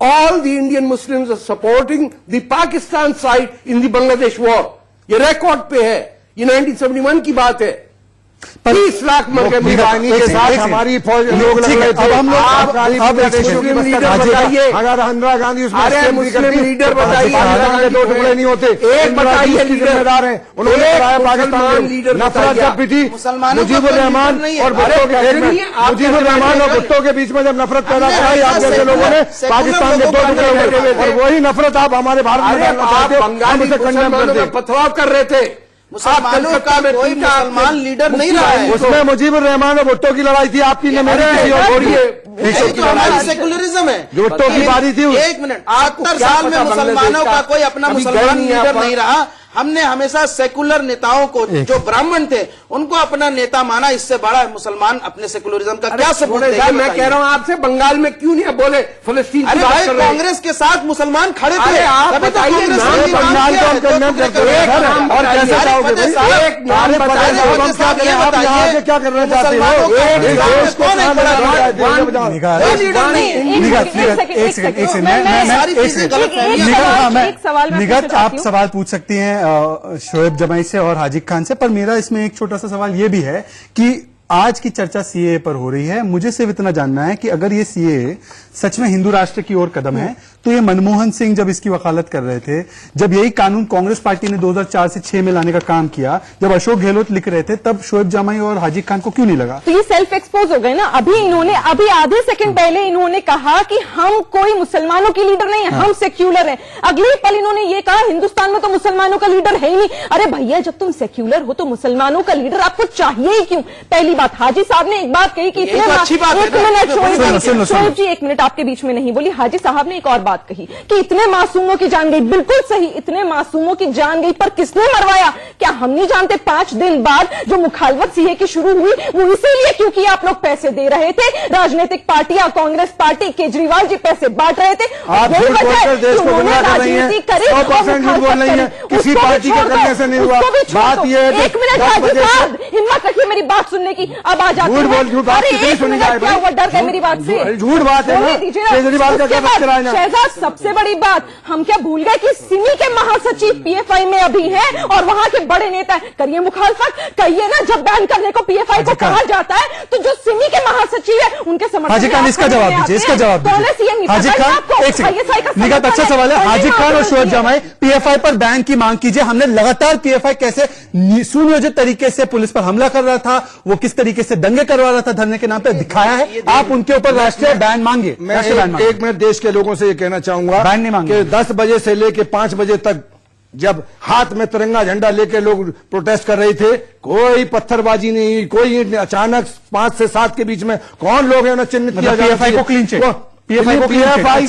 All the Indian Muslims are supporting the Pakistan side in the Bangladesh war. ये रिकॉर्ड पे है, ये 1971 की बात है। 30 लाख मर गए मुसलमानी के साथ हमारी फौज लोग लग रहे थे। अब मुस्लिम लीडर बताइए, अगर इंदिरा गांधी उसमें अरे मुस्लिम लीडर बताइए, 2 टुकड़े नहीं होते। एक बताइए जिम्मेदार है, उन्होंने कराया पाकिस्तान लीडर नफरत जब पिटी मुजीबुर रहमान और भुट्टो के बीच में जब नफरत पैदा कराई आप जैसे लोगों ने पाकिस्तान के 2 टुकड़े हुए और वही नफरत आप हमारे भारत में डालना चाहते हो। हम उसे कंडेम करते हैं। पथराव कर रहे थे, मुसलमानों का कोई मुसलमान लीडर नहीं रहा है। उसमें मुजीबुर रहमान और भुट्टो की लड़ाई थी, आपकी न मेरी थी। और जो हमारी सेकुलरिज्म है, जो भुट्टो की बारी थी। 1 मिनट, 78 साल में मुसलमानों का कोई अपना मुसलमान लीडर नहीं रहा। हमने हमेशा सेकुलर नेताओं को, जो ब्राह्मण थे, उनको अपना नेता माना। इससे बड़ा मुसलमान अपने सेकुलरिज्म का क्या सबूत है? मैं कह रहा हूं आपसे, बंगाल में क्यों नहीं बोले फिलिस्तीन? अरे भाई, कांग्रेस के साथ मुसलमान खड़े थे। आप तभी तो बताइए, कांग्रेस नाम ने बंगाल नाम किया है, को हम करते हैं। और कैसे चाहोगे भाई? एक नाम बताइए, हम क्या करें? आप यहाँ से क्या करना चाहते हो? देश को कहाँ ले निगत आप सवाल पूछ सकती हैं शोएब जमाई से और हाजिक खान से, पर मेरा इसमें एक छोटा सा सवाल ये भी है कि आज की चर्चा सीए पर हो रही है। मुझे सिर्फ इतना जानना है कि अगर ये सीए सच में हिंदू राष्ट्र की ओर कदम है, तो ये मनमोहन सिंह जब इसकी वकालत कर रहे थे, जब यही कानून कांग्रेस पार्टी ने 2004 से 6 में लाने का काम किया, जब अशोक गहलोत लिख रहे थे, तब शोएब जमाई और हाजिक खान को क्यों नहीं लगा? तो ये सेल्फ एक्सपोज हो गए ना। अभी आधे सेकंड पहले इन्होंने कहा कि हम कोई मुसलमानों की लीडर नहीं है, हम सेक्युलर हैं। अगले पल इन्होंने ये कहा हिंदुस्तान में तो मुसलमानों का लीडर है ही नहीं। अरे भैया, जब तुम सेक्युलर हो तो मुसलमानों का लीडर आपको चाहिए ही क्यों? पहली बात, हाजी साहब ने एक बात कही कि इतने अच्छी बात है। एक मिनट शोएब जी, 1 मिनट आपके बीच में नहीं बोली। हाजी साहब ने एक और बात कही कि इतने मासूमों की जान गई। बिल्कुल सही, इतने मासूमों की जान गई, पर किसने मरवाया? क्या हम नहीं जानते? 5 दिन बाद जो मुखालफत सीए की शुरू हुई वो इसीलिए क्योंकि आप लोग पैसे दे रहे थे। राजनीतिक पार्टियां, कांग्रेस पार्टी, केजरीवाल जी पैसे बांट रहे थे। आप झूठ बोलकर देश को गुमराह कर रही हैं। 100% झूठ बोल रही हैं। किसी पार्टी के करने से नहीं हुआ। बात ये है कि 1 मिनट हाजी साहब, हिम्मत रखिए मेरी बात सुनने की। अब आ जाते हैं। क्या हुआ? डर गए मेरी बात से? झूठ बात है ना। केजरीवाल का क्या बच्चा है ना? शहजाद, सबसे बड़ी बात, हम क्या भूल गए कि सिमी के महासचिव पीएफआई में अभी हैं और वहां के बड़े नेता हैं। करिए मुखालफत, कहिए ना। जब बैन करने को पीएफआई को कहा जाता है तो जो सिमी के महासचिव है उनके समर्थन। हाजी खान, इसका जवाब दीजिए, इसका जवाब दीजिए। हाजी खान, एक सेकंड, निगत अच्छा सवाल है। हाजी खान और शोएब जमाई, पीएफआई पर बैन की मांग कीजिए। हमने लगातार पीएफआई कैसे सुनियोजित तरीके से पुलिस पर हमला कर रहा था, वो किस तरीके से दंगे करवा रहा था धरने के नाम पे, दिखाया है। आप उनके ऊपर राष्ट्रीय बैन मांगिए। मैं 1 मिनट देश के लोगों से ये कहना चाहूंगा बैन नहीं मांगे कि 10 बजे से लेके 5 बजे तक जब हाथ में तिरंगा झंडा लेके लोग प्रोटेस्ट कर रहे थे, कोई पत्थरबाजी नहीं हुई। कोई अचानक 5 से 7 के बीच में कौन लोग है उन्हें चिन्हित किया जाए। पीएफआई को क्लीन चिट, पीएफआई को पीएफआई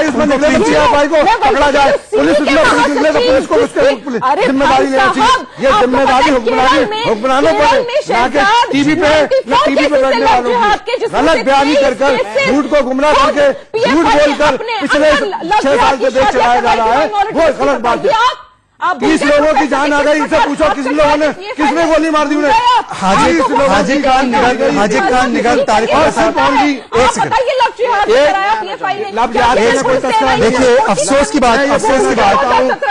उसमें निकले तो पीएफआई को पकड़ा जाए। पुलिस उसमें निकले तो पुलिस को उसके जिम्मेदारी लेना चाहिए। ये जिम्मेदारी हुक्मरानों पर ना कि टीवी पे बैठने वालों की। गलत बयानी कर झूठ को गुमराह करके, झूठ बोलकर पिछले 6 साल से देश चलाया जा रहा है, वो गलत बात है। आप 30 लोगों की जान आ गई। इनसे पूछो किस लोगों ने, किसने गोली मार दी उन्हें? हाजी खान निगल तारिक साहब, एक सेकंड, देखिए अफसोस की बात,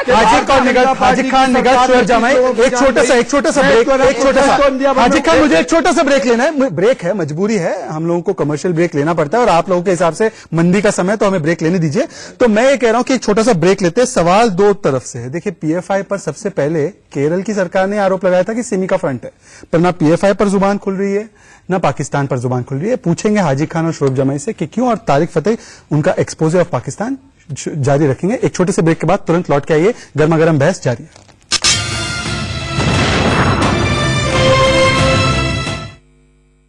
हाजी खान निगल शोर जमाई, एक छोटा सा ब्रेक, हाजी खान मुझे एक छोटा सा ब्रेक लेना है, ब्रेक है, मजबूरी है, हम लोगों को कमर्शियल ब्रेक लेना पड़ता है और आप लोगों के हिसाब से मंदी का समय, तो हमें ब्रेक लेने दीजिए। तो मैं ये कह रहा हूं कि एक छोटा सा ब्रेक लेते हैं। सवाल दो तरफ से है। देखिए पीएफआई पर सबसे पहले केरल की सरकार ने आरोप लगाया था कि सिमी का फ्रंट है, पर ना पीएफआई पर जुबान खुल रही है ना पाकिस्तान पर जुबान खुल रही है। पूछेंगे हाजी खान और शोएब जमाई से कि क्यों, और तारिक फतेह उनका एक्सपोजर ऑफ पाकिस्तान जारी रखेंगे। एक छोटे से ब्रेक के बाद तुरंत लौट के आइए, गर्मा गर्म बहस जारी है।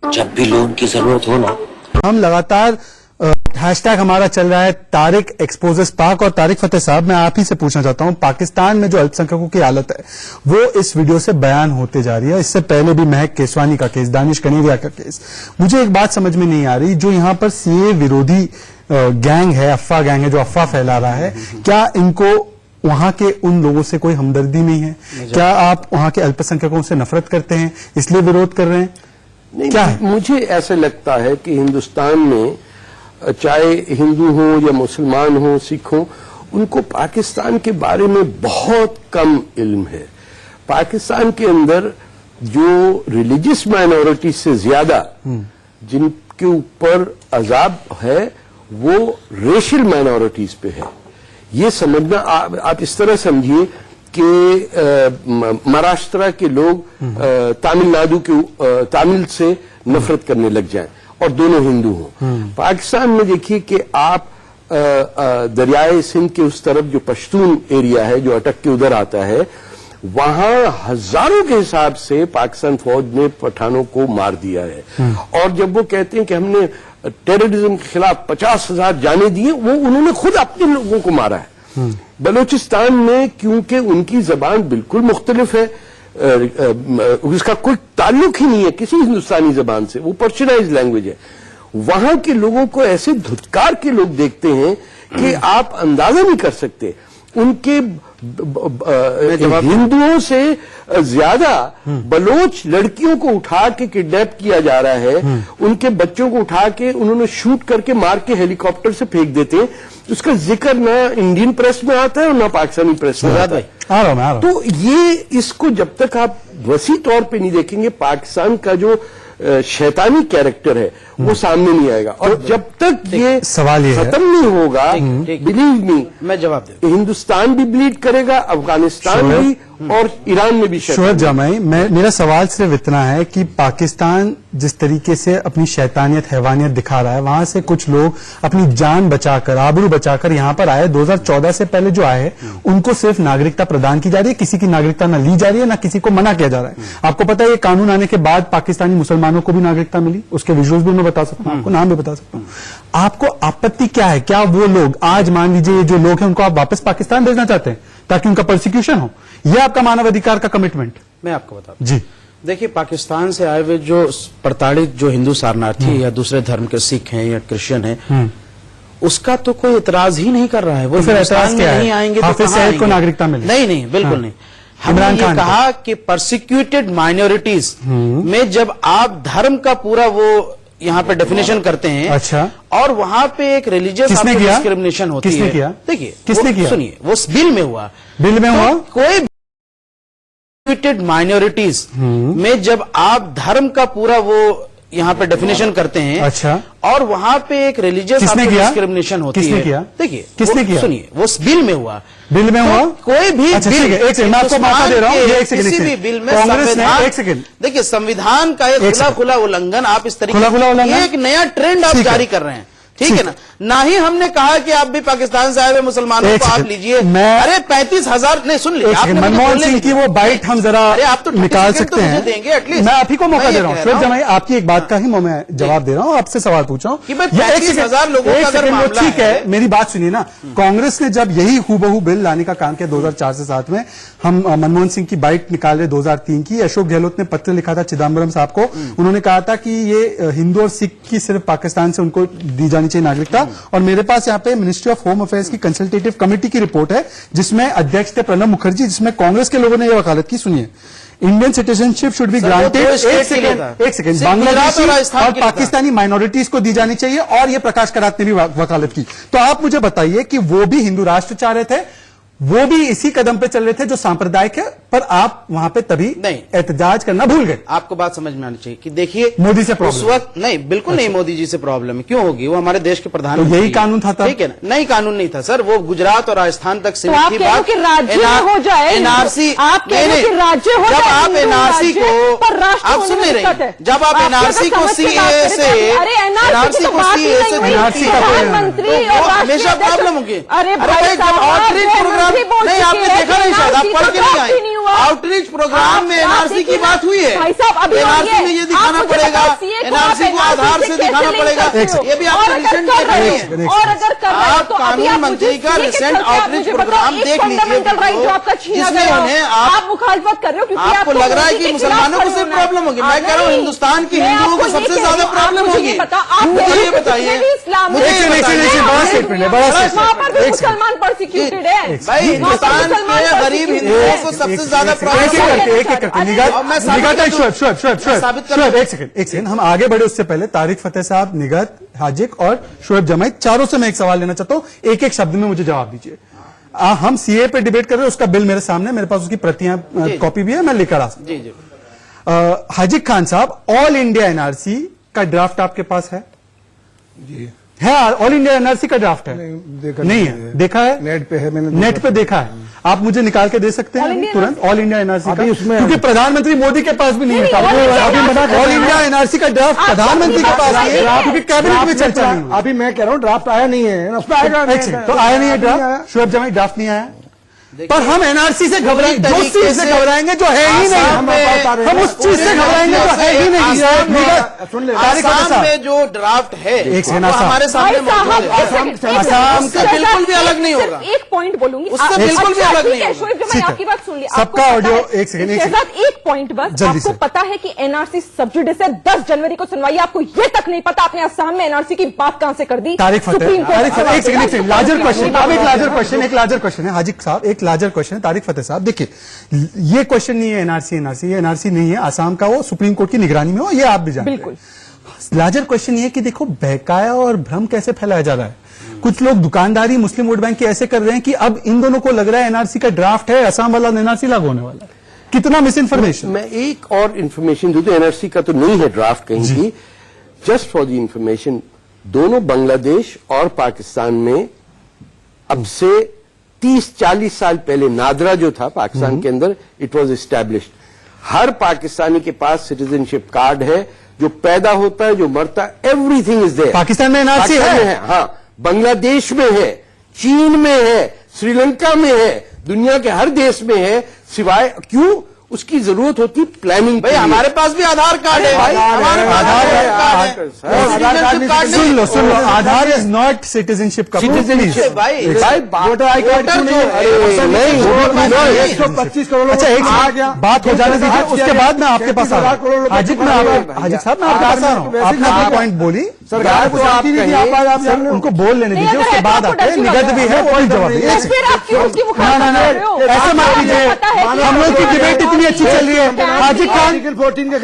जब भी लोन की जरूरत हो ना, हम लगातार हैशटैग हमारा चल रहा है तारिक एक्सपोजेस पाक, और तारिक फतेह साहब मैं आप ही से पूछना चाहता हूं, पाकिस्तान में जो अल्पसंख्यकों की हालत है वो इस वीडियो से बयान होते जा रही है। इससे पहले भी महक केसवानी का केस, दानिश कनेरिया का केस। मुझे एक बात समझ में नहीं आ रही, जो यहां पर सीए विरोधी गैंग है, अफवाह गैंग है जो अफवाह फैला रहा है, क्या इनको वहां के उन लोगों से कोई हमदर्दी नहीं है? क्या आप वहां के अल्पसंख्यकों से नफरत करते हैं इसलिए विरोध कर रहे हैं? नहीं, क्या है? मुझे ऐसे लगता है कि हिंदुस्तान में चाहे हिंदू हो या मुसलमान हो, सिख हो, उनको पाकिस्तान के बारे में बहुत कम इल्म है। पाकिस्तान के अंदर जो रिलीजियस माइनॉरिटी से ज्यादा जिनके ऊपर अजाब है वो रेशियल माइनॉरिटीज पे है। ये समझना, आप इस तरह समझिए कि महाराष्ट्र के लोग तमिलनाडु के तमिल से नफरत करने लग जाएं और दोनों हिंदू हों। पाकिस्तान में देखिए कि आप दरियाए सिंध के उस तरफ जो पश्तून एरिया है जो अटक के उधर आता है, वहां हजारों के हिसाब से पाकिस्तान फौज ने पठानों को मार दिया है। और जब वो कहते हैं कि हमने टेररिज्म के खिलाफ 50,000 जाने दिए, वो उन्होंने खुद अपने लोगों को मारा है। बलूचिस्तान में क्योंकि उनकी जबान बिल्कुल मुख्तलिफ है, उसका कोई ताल्लुक ही नहीं है किसी हिंदुस्तानी जबान से, वो पर्शियनाइज्ड लैंग्वेज है। वहां के लोगों को ऐसे धुतकार के लोग देखते हैं कि आप अंदाजा नहीं कर सकते। उनके हिंदुओं से ज्यादा बलोच लड़कियों को उठा के किडनैप किया जा रहा है, उनके बच्चों को उठा के उन्होंने शूट करके मार के हेलीकॉप्टर से फेंक देते हैं। उसका जिक्र ना इंडियन प्रेस में आता है और ना पाकिस्तानी प्रेस में आता है। आ रहा हूं। तो ये, इसको जब तक आप वसी तौर पे नहीं देखेंगे, पाकिस्तान का जो शैतानी कैरेक्टर है वो सामने नहीं आएगा। और जब तक ये सवाल ये खत्म नहीं होगा, बिलीव मी, मैं जवाब दे, हिंदुस्तान भी ब्लीड करेगा, अफगानिस्तान भी और ईरान में भी। शोएब जमाई, मेरा सवाल सिर्फ इतना है कि पाकिस्तान जिस तरीके से अपनी शैतानियत, हैवानियत दिखा रहा है, वहां से कुछ लोग अपनी जान बचाकर, आबरू बचाकर यहां पर आए। 2014 से पहले जो आए उनको सिर्फ नागरिकता प्रदान की जा रही है, किसी की नागरिकता ना ली जा रही है ना किसी को मना किया जा रहा है। आपको पता है ये कानून आने के बाद पाकिस्तानी मुसलमानों को भी नागरिकता मिली, उसके विजुअल्स भी मैं बता सकता हूं, आपको नाम भी बता सकता हूं। आपको आपत्ति क्या है? क्या वो लोग, आज मान लीजिए ये जो लोग हैं, उनको आप वापस पाकिस्तान भेजना चाहते हैं ताकि उनका प्रोसिक्यूशन हो? यह आपका मानवाधिकार का कमिटमेंट? मैं आपको बता दूं। जी देखिए, पाकिस्तान से आए हुए जो प्रताड़ित जो हिंदू शरणार्थी या दूसरे धर्म के सिख हैं या क्रिश्चियन हैं, उसका तो कोई इतराज ही नहीं कर रहा है। वो फिर एतराज क्या है? नहीं आएंगे तो हाफिज सईद को नागरिकता मिली? नहीं, बिल्कुल नहीं। हमने ये कहा कि परसिक्यूटेड माइनॉरिटीज में जब आप धर्म का पूरा वो यहाँ पे डेफिनेशन करते हैं, अच्छा, और वहां पे एक रिलीजियस डिस्क्रिमिनेशन होती है। किसने किया? देखिए, किसने किया? सुनिए, वो बिल में हुआ। बिल में हुआ? कोई माइनॉरिटीज में जब आप धर्म का पूरा वो यहाँ पे डेफिनेशन करते हैं, अच्छा, और वहां पे एक रिलीजियस डिस्क्रिमिनेशन होती है। किसने किया? देखिए, किसने किया? सुनिए, वो बिल में हुआ। बिल में हुआ? कोई भी अच्छा, बिल, एक सेकंड, मैं आपको मौका दे रहा हूं, ये एक सेकंड, किसी भी बिल में कांग्रेस ने, एक सेकंड, देखिए, संविधान का एक खुला उल्लंघन आप इस तरीके से एक नया ट्रेंड आप जारी कर रहे हैं, ठीक है ना ही हमने कहा कि आप भी पाकिस्तान से आए हुए मुसलमानों को आप लीजिए। अरे 35,000 नहीं, सुन लीजिए, मनमोहन सिंह की वो बाइट हम जरा आप तो निकाल सकते हैं, देंगे एटलीस्ट। मैं आप ही को मौका दे रहा हूँ। शोएब जमाई, आपकी एक बात का ही मैं जवाब दे रहा हूँ, आपसे सवाल पूछ रहा हूँ। 35,000 लोगों का अगर मामला ठीक है, मेरी बात सुनिए ना। कांग्रेस ने जब यही हूबहू बिल लाने का काम किया 2004 से 7 में, हम मनमोहन सिंह की बाइट निकाल रहे 2003 की, अशोक गहलोत ने पत्र लिखा था चिदम्बरम साहब को, उन्होंने कहा था कि ये हिंदू और सिख की सिर्फ पाकिस्तान से उनको दी जानी जानी चाहिए नागरिकता। और मेरे पास यहाँ पे मिनिस्ट्री ऑफ होम अफेयर्स की कंसल्टेटिव कमेटी की रिपोर्ट है, जिसमें अध्यक्ष थे प्रणब मुखर्जी, जिसमें कांग्रेस के लोगों ने यह वकालत की। सुनिए, Indian citizenship should be granted, एक सेकेंड, बांग्लादेशी और पाकिस्तानी माइनॉरिटीज को दी जानी चाहिए। और ये प्रकाश करात ने भी वकालत की। तो आप मुझे बताइए कि वो भी हिंदू राष्ट्र चाह रहे थे, वो भी इसी कदम पे चल रहे थे जो सांप्रदायिक है, पर आप वहां पे तभी नहीं एहतजाज करना भूल गए। आपको बात समझ में आनी चाहिए कि देखिए मोदी से उस प्रॉब्लम वक्त नहीं, बिल्कुल नहीं, मोदी जी से प्रॉब्लम है। क्यों होगी? वो हमारे देश के प्रधानमंत्री। तो यही कानून था तब? ठीक है ना? नहीं, कानून नहीं था सर, वो गुजरात और राजस्थान तक तो सीमित आप थी कह रहे हो बात। कि राज्य हो जाए, एनआरसी, आप कह रहे हो कि राज्य हो जब जाए, आप हिंदू एनआरसी राज्य, को, पर राष्ट्र आप होने सुन में नहीं दिक्कत रहे, है। जब आप एनआरसी को सीए से, अरे एनआरसी को सीए से प्रधानमंत्री और हमेशा प्रॉब्लम होगी। अरे भाई, जब आउटरीच प्रोग्राम नहीं, आपने देखा नहीं शायद, आप पढ़ के नहीं आए। आउटरीच प्रोग्राम में एनआरसी की बात हुई है। भाई साहब, अभी एनआरसी में ये दिखाना पड़ेगा, एनआरसी को आधार से दिखाना पड़ेगा। ये भी आपने रिसेंट देख रही है। और अगर कर रहे हो आप तो अभी कानून आप मंत्री का मुझे रिसेंट आप आउटरीच मुझे प्रोग्राम बताओ, एक देख लीजिए, फंडामेंटल राइट जो आपका छीना जिसमें गया उन्हें हो, आप मुखालफत कर रहे हो क्योंकि आपको लग रहा है कि मुसलमानों को सिर्फ प्रॉब्लम होगी। मैं कह रहा हूँ हिंदुस्तान के हिंदुओं को सबसे ज्यादा प्रॉब्लम होगी। मुझे ये बताइए, मुझे ये बताइए, वहाँ पर भी मुसलमान प्रोसिक्यूटेड है भाई, हिंदुस्तान के गरीब हिंदुओं को सबसे ज्यादा एक सेकंड, हम आगे बढ़े उससे पहले तारिक फतेह साहब, निगत, हाजिक और शोएब जमाई, चारों से मैं एक सवाल लेना चाहता हूं। एक एक शब्द में मुझे जवाब दीजिए। हम सीए पे डिबेट कर रहे हैं, उसका बिल मेरे सामने, मेरे पास उसकी प्रतियां कॉपी भी है, मैं लेकर आ सकता हूं। हाजिक खान साहब, ऑल इंडिया एनआरसी का ड्राफ्ट आपके पास है? जी है, ऑल इंडिया एनआरसी का ड्राफ्ट है? नहीं है, देखा है? नेट पे है, मैंने नेट पे देखा है। आप मुझे निकाल के दे सकते हैं तुरंत ऑल इंडिया एनआरसी का? उसमें क्योंकि प्रधानमंत्री मोदी के पास भी नहीं है। ऑल इंडिया एनआरसी का ड्राफ्ट प्रधानमंत्री के पास नहीं है, क्योंकि कैबिनेट में चर्चा नहीं हुई। अभी मैं कह रहा हूँ ड्राफ्ट आया नहीं है, उस पर आएगा। तो आया नहीं है ड्राफ्ट, शोएब जमाई, ड्राफ्ट नहीं आया। पर हम एनआरसी से घबराएंगे, जो चीज से घबराएंगे जो है ही नहीं, हम उस चीज से घबराएंगे जो है ही नहीं। आसाम में जो ड्राफ्ट है वो हमारे सामने मौजूद है। आसाम से बिल्कुल भी अलग नहीं होगा। एक पॉइंट बोलूंगी, उससे बिल्कुल भी अलग नहीं होगा। शोएब जमाई, आपकी बात सुन ली। सबका ऑडियो, एक सेकंड, एक पॉइंट बस, आपको पता है कि एनआरसी सब जुडिस है, 10 जनवरी को सुनवाई, आपको ये तक नहीं पता आपने असम में एनआरसी की बात कहां से कर दी? तारिक फतेह, एक सेकंड, लार्जर क्वेश्चन, अब एक लार्जर क्वेश्चन, एक लार्जर क्वेश्चन है हाजिक साहब, एक लार्जर क्वेश्चन है तारिक फतेह साहब। देखिए, ये क्वेश्चन नहीं है एनआरसी, ये एनआरसी नहीं है, आसाम का वो सुप्रीम कोर्ट की निगरानी में हो, ये आप भी जानते हैं। बिल्कुल। लार्जर क्वेश्चन ये है कि देखो बहकाया और भ्रम कैसे फैलाया जा रहा है। कुछ लोग दुकानदारी मुस्लिम वोट बैंक की ऐसे कर रहे हैं कि अब इन दोनों को लग रहा है एनआरसी का ड्राफ्ट है, असम वाला एनआरसी लागू होने वाला है। कितना मिस इन्फॉर्मेशन। मैं एक और इन्फॉर्मेशन दूं तो एनआरसी का तो नहीं है ड्राफ्ट कहीं की, जस्ट फॉर द इन्फॉर्मेशन, दोनों बांग्लादेश और पाकिस्तान में अब से 30-40 साल पहले नादरा जो था पाकिस्तान के अंदर, इट वाज एस्टैब्लिश्ड। हर पाकिस्तानी के पास सिटीजनशिप कार्ड है, जो पैदा होता है, जो मरता है, एवरीथिंग इज देयर। पाकिस्तान में एनआरसी है? हाँ, बांग्लादेश में है, चीन में है, श्रीलंका में है, दुनिया के हर देश में है, सिवाय क्यों उसकी जरूरत होती प्लानिंग। भाई हमारे पास भी आधार कार्ड है, हमारे पास आधार सुन लो, आधार इज नॉट सिटीजनशिप का। सिटीजनशिप भाई वोटर आई कार्ड क्यों नहीं? 125 करोड़ अच्छा, एक बात हो जाने दीजिए, उसके बाद मैं आपके पास आ रहा हूं। हाजिक साहब, मैं आपके पास आ रहा हूँ। आपने अपना पॉइंट बोली, सरकार को आप उनको बोल लेने दीजिए, उसके बाद आते हैं, निगत भी है, कोई जवाब नहीं। ऐसे मत कीजिए, हम लोग की डिबेट इतनी अच्छी चल रही है।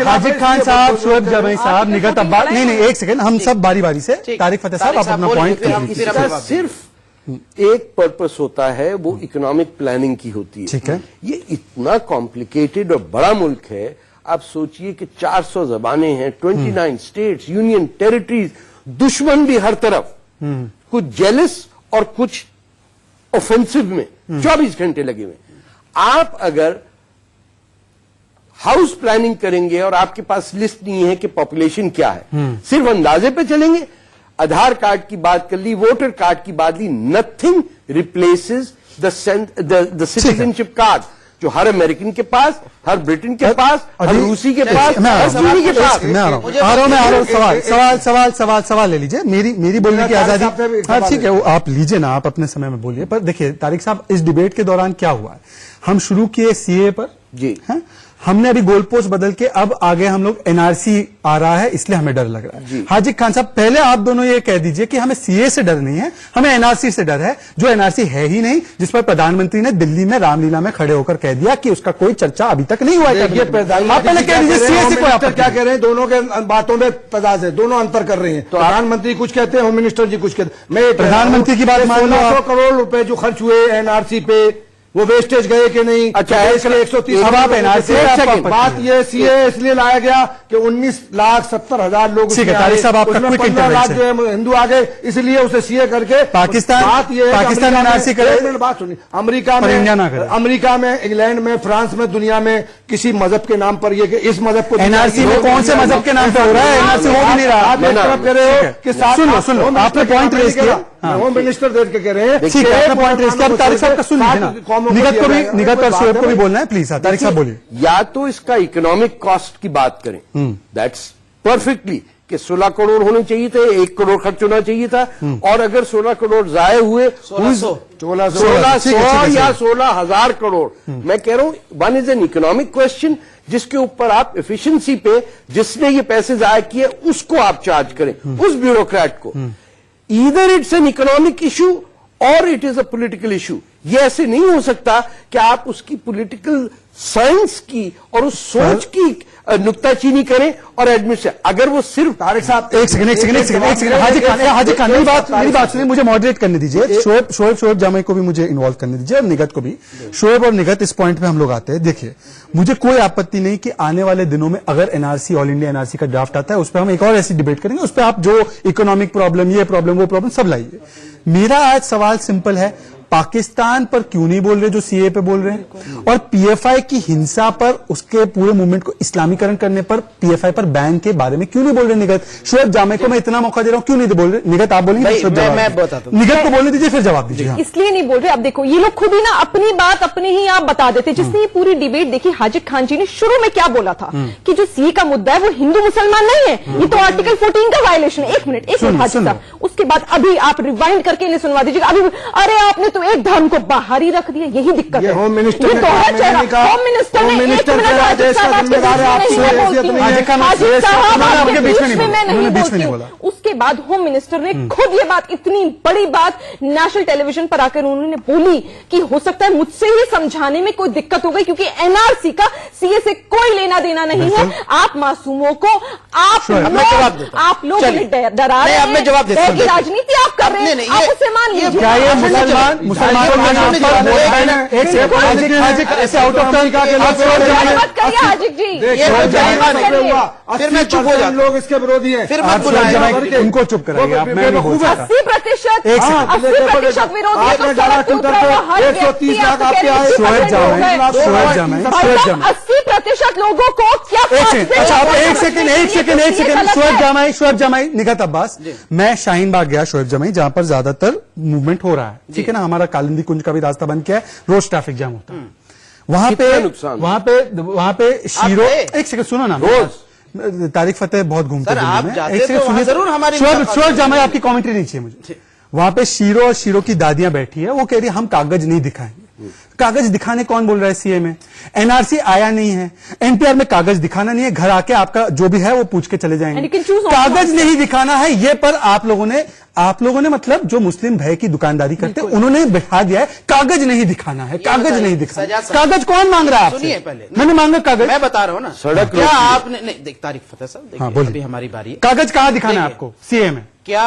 हाजिक खान साहब, शोएब जमाई साहब, निगत अब्बास, नहीं, एक सेकंड, हम सब बारी बारी से। तारिक फतेह साहब, आप अपना पॉइंट। सिर्फ एक पर्पस होता है, वो इकोनॉमिक प्लानिंग की होती है। ठीक है। ये इतना कॉम्प्लिकेटेड और बड़ा मुल्क है, आप सोचिए कि 400 जबानें हैं, 29 स्टेट्स, यूनियन टेरिटरीज, दुश्मन भी हर तरफ, कुछ जेलस और कुछ ऑफेंसिव में 24 घंटे लगे हुए। आप अगर हाउस प्लानिंग करेंगे और आपके पास लिस्ट नहीं है कि पॉपुलेशन क्या है, सिर्फ अंदाजे पे चलेंगे, आधार कार्ड की बात कर ली, वोटर कार्ड की बात ली, nothing replaces the citizenship card जो हर अमेरिकन के पास, हर ब्रिटेन के पास, हर रूसी के पास, हर चीनी के पास। मैं आ रहा हूँ। सवाल ले लीजिए, मेरी बोलने की आजादी। हाँ ठीक है, वो आप लीजिए ना, आप अपने समय में बोलिए। पर देखिए तारिक साहब, इस डिबेट के दौरान क्या हुआ है, हम शुरू किए सीए पर जी, हमने अभी गोल पोस्ट बदल के अब आगे हम लोग एनआरसी आ रहा है, इसलिए हमें डर लग रहा है। हाजिक खान साहब, पहले आप दोनों ये कह दीजिए कि हमें सीए से डर नहीं है, हमें एनआरसी से डर है, जो एनआरसी है ही नहीं, जिस पर प्रधानमंत्री ने दिल्ली में रामलीला में खड़े होकर कह दिया कि उसका कोई चर्चा अभी तक नहीं हुआ है। आप पहले कह दीजिए सीए से कोई आपत्ति क्या कह रहे हैं, दोनों के बातों में तजाद है, दोनों अंतर कर रहे हैं। तो प्रधानमंत्री कुछ कहते हैं, होम मिनिस्टर जी कुछ कहते हैं। मैं प्रधानमंत्री की बात मान लो, 1600 करोड़ रुपए जो खर्च हुए एनआरसी पे, वो वेस्टेज गए कि नहीं? अच्छा, देश के 130 अब आप एनआरसी बात ये सीए इसलिए लाया गया कि 19,70,000 लोग ठीक है, तारिक साहब, आपका उसमें क्विक 15 लाख इंटरवेंशन। जो है हिंदू आ गए, इसलिए उसे सीए करके पाकिस्तान बात ये है कि पाकिस्तान अमेरिका एनआरसी में- करे, एक मिनट बात सुनिए, अमेरिका पर इंडिया ना में करे। अमेरिका में, इंग्लैंड में, फ्रांस में, दुनिया में किसी मजहब के नाम पर ये कि इस मजहब को एनआरसी में कौन से मजहब के नाम पे हो रहा है? एनआरसी हो भी नहीं रहा। आप एक तरफ कह रहे हो कि सुन लो, आपने पॉइंट रेज किया। होम मिनिस्टर देख के कह रहे हैं, ठीक है, आपने पॉइंट रेज किया। तारिक साहब का सुन लीजिए ना, निगत और शोएब को भी बोलना है, प्लीज। तारिक साहब बोलिए। या तो इसका इकोनॉमिक कॉस्ट की बात करें, दैट्स परफेक्टली कि 16 करोड़ होने चाहिए थे, 1 करोड़ खर्च होना चाहिए था, और अगर 16 करोड़ जाए हुए 1600 या 16,000 करोड़, मैं कह रहा हूं one is an economic question जिसके ऊपर आप एफिशिएंसी पे जिसने ये पैसे जाया किए उसको आप चार्ज करें, उस ब्यूरोक्रेट को। Either it's an economic issue और it is a political issue. ये ऐसे नहीं हो सकता कि आप उसकी पॉलिटिकल साइंस की और उस सोच की नुक्ताचीनी करें और एडमिशन। अगर वो सिर्फ तारिक साहब, एक सेकंड हाजिक खान मेरी बात सुनिए, मुझे मॉडरेट करने दीजिए। शोएब जामई को भी मुझे इन्वॉल्व करने दीजिए, और निगत को भी। शोएब और निगत, इस पॉइंट पे हम लोग आते हैं। देखिए, मुझे कोई आपत्ति नहीं कि आने वाले दिनों में अगर एनआरसी, ऑल इंडिया एनआरसी का ड्राफ्ट आता है, उस पर हम एक और ऐसी डिबेट करेंगे, उस पर आप जो इकोनॉमिक प्रॉब्लम, ये प्रॉब्लम, वो प्रॉब्लम सब लाइए। मेरा आज सवाल सिंपल है, पाकिस्तान पर क्यों नहीं बोल रहे जो सीए पे बोल रहे हैं, और पीएफआई की हिंसा पर, उसके पूरे मूवमेंट को इस्लामीकरण करने पर, पीएफआई पर बैन के बारे में क्यों नहीं बोल रहे निगत? शोएब जामे को मैं इतना मौका दे रहा हूं, क्यों नहीं बोल रहे? निगत आप बोलेंगे, मैं बताता हूं। निगत को बोलने दीजिए, फिर जवाब दीजिए। इसलिए नहीं बोल रहे। अब देखो, ये लोग खुद ही ना अपनी बात अपने ही आप बता देते। जिसने ये पूरी डिबेट देखी, हाजिक खान जी ने शुरू में क्या बोला था कि जो सीए का मुद्दा है वो हिंदू मुसलमान नहीं है, ये तो आर्टिकल 14 का वायलेशन है। एक मिनट हाजिक साहब, उसके बाद अभी आप रिवाइंड करके इन्हें सुनवा दीजिएगा। अभी अरे आपने तो एक धर्म को बाहर ही रख दिया, यही दिक्कत है। होम मिनिस्टर ये तो है चेहरा। होम मिनिस्टर ने, एक मिनट हाजिक साहब, आपके बीच में नहीं मैं बोलती हूँ। हाजिक साहब, आपके बीच में मैं नहीं बोलती हूँ। उसके बाद होम मिनिस्टर ने खुद ये बात, इतनी बड़ी बात नेशनल टेलीविजन पर आकर उन्होंने बोली कि हो सकता है मुझसे ही समझाने में कोई दिक्कत हो गई, क्योंकि एनआरसी का सीए से कोई लेना देना नहीं है। आप मासूमों को, आप लोग डरा रहे हैं, राजनीति आप कर रहे हैं, आप उसे मान लीजिए। क्या ये मुसलमानों के नाम पर ऐसे आउट ऑफ टर्न का मत करिए हाजिक जी, फिर मैं चुप हो जाता, लोग इसके विरोधी हैं, फिर मत बुलाइए, उनको चुप कराइए आप, मैं नहीं बोल सकता। 80% विरोधी है, तो 130 लाख आपके आए। शोएब जामई 80% लोगों को क्या? अच्छा, आप एक सेकंड। शोएब जामई, निगत अब्बास, मैं शाहीन बाग गया, शोएब जामई, जहां पर ज्यादातर मूवमेंट हो रहा है, ठीक है ना, हमारा कालिंदी कुंज का भी रास्ता बंद किया है, रोज ट्रैफिक जाम होता है वहां पे शीरो। एक सेकंड सुनो ना, रोज तारिक फतेह बहुत घूमते हैं, जरूर हमारी शोएब जामई, आपकी कमेंट्री नहीं चाहिए मुझे। वहां पे शीरो और शीरो की दादियां बैठी है, वो कह रही है हम कागज नहीं दिखाएंगे। कागज दिखाने कौन बोल रहा है? सीए में एनआरसी आया नहीं है, एनपीआर में कागज दिखाना नहीं है, घर आके आपका जो भी है वो पूछ के चले जाएंगे। कागज नहीं दिखाना है, ये पर आप लोगों ने मतलब जो मुस्लिम भय की दुकानदारी करते हैं उन्होंने बिठा दिया है, कागज नहीं दिखाना है, कागज नहीं दिखाना। कागज कौन मांग रहा है आपसे? सुनिए पहले, मैंने मांगा कागज, मैं बता रहा हूं ना। सड़क क्या आपने नहीं देख, तारिक फतेह साहब देखिए, अभी हमारी बारी है। कागज कहां दिखाना है आपको सीए में? क्या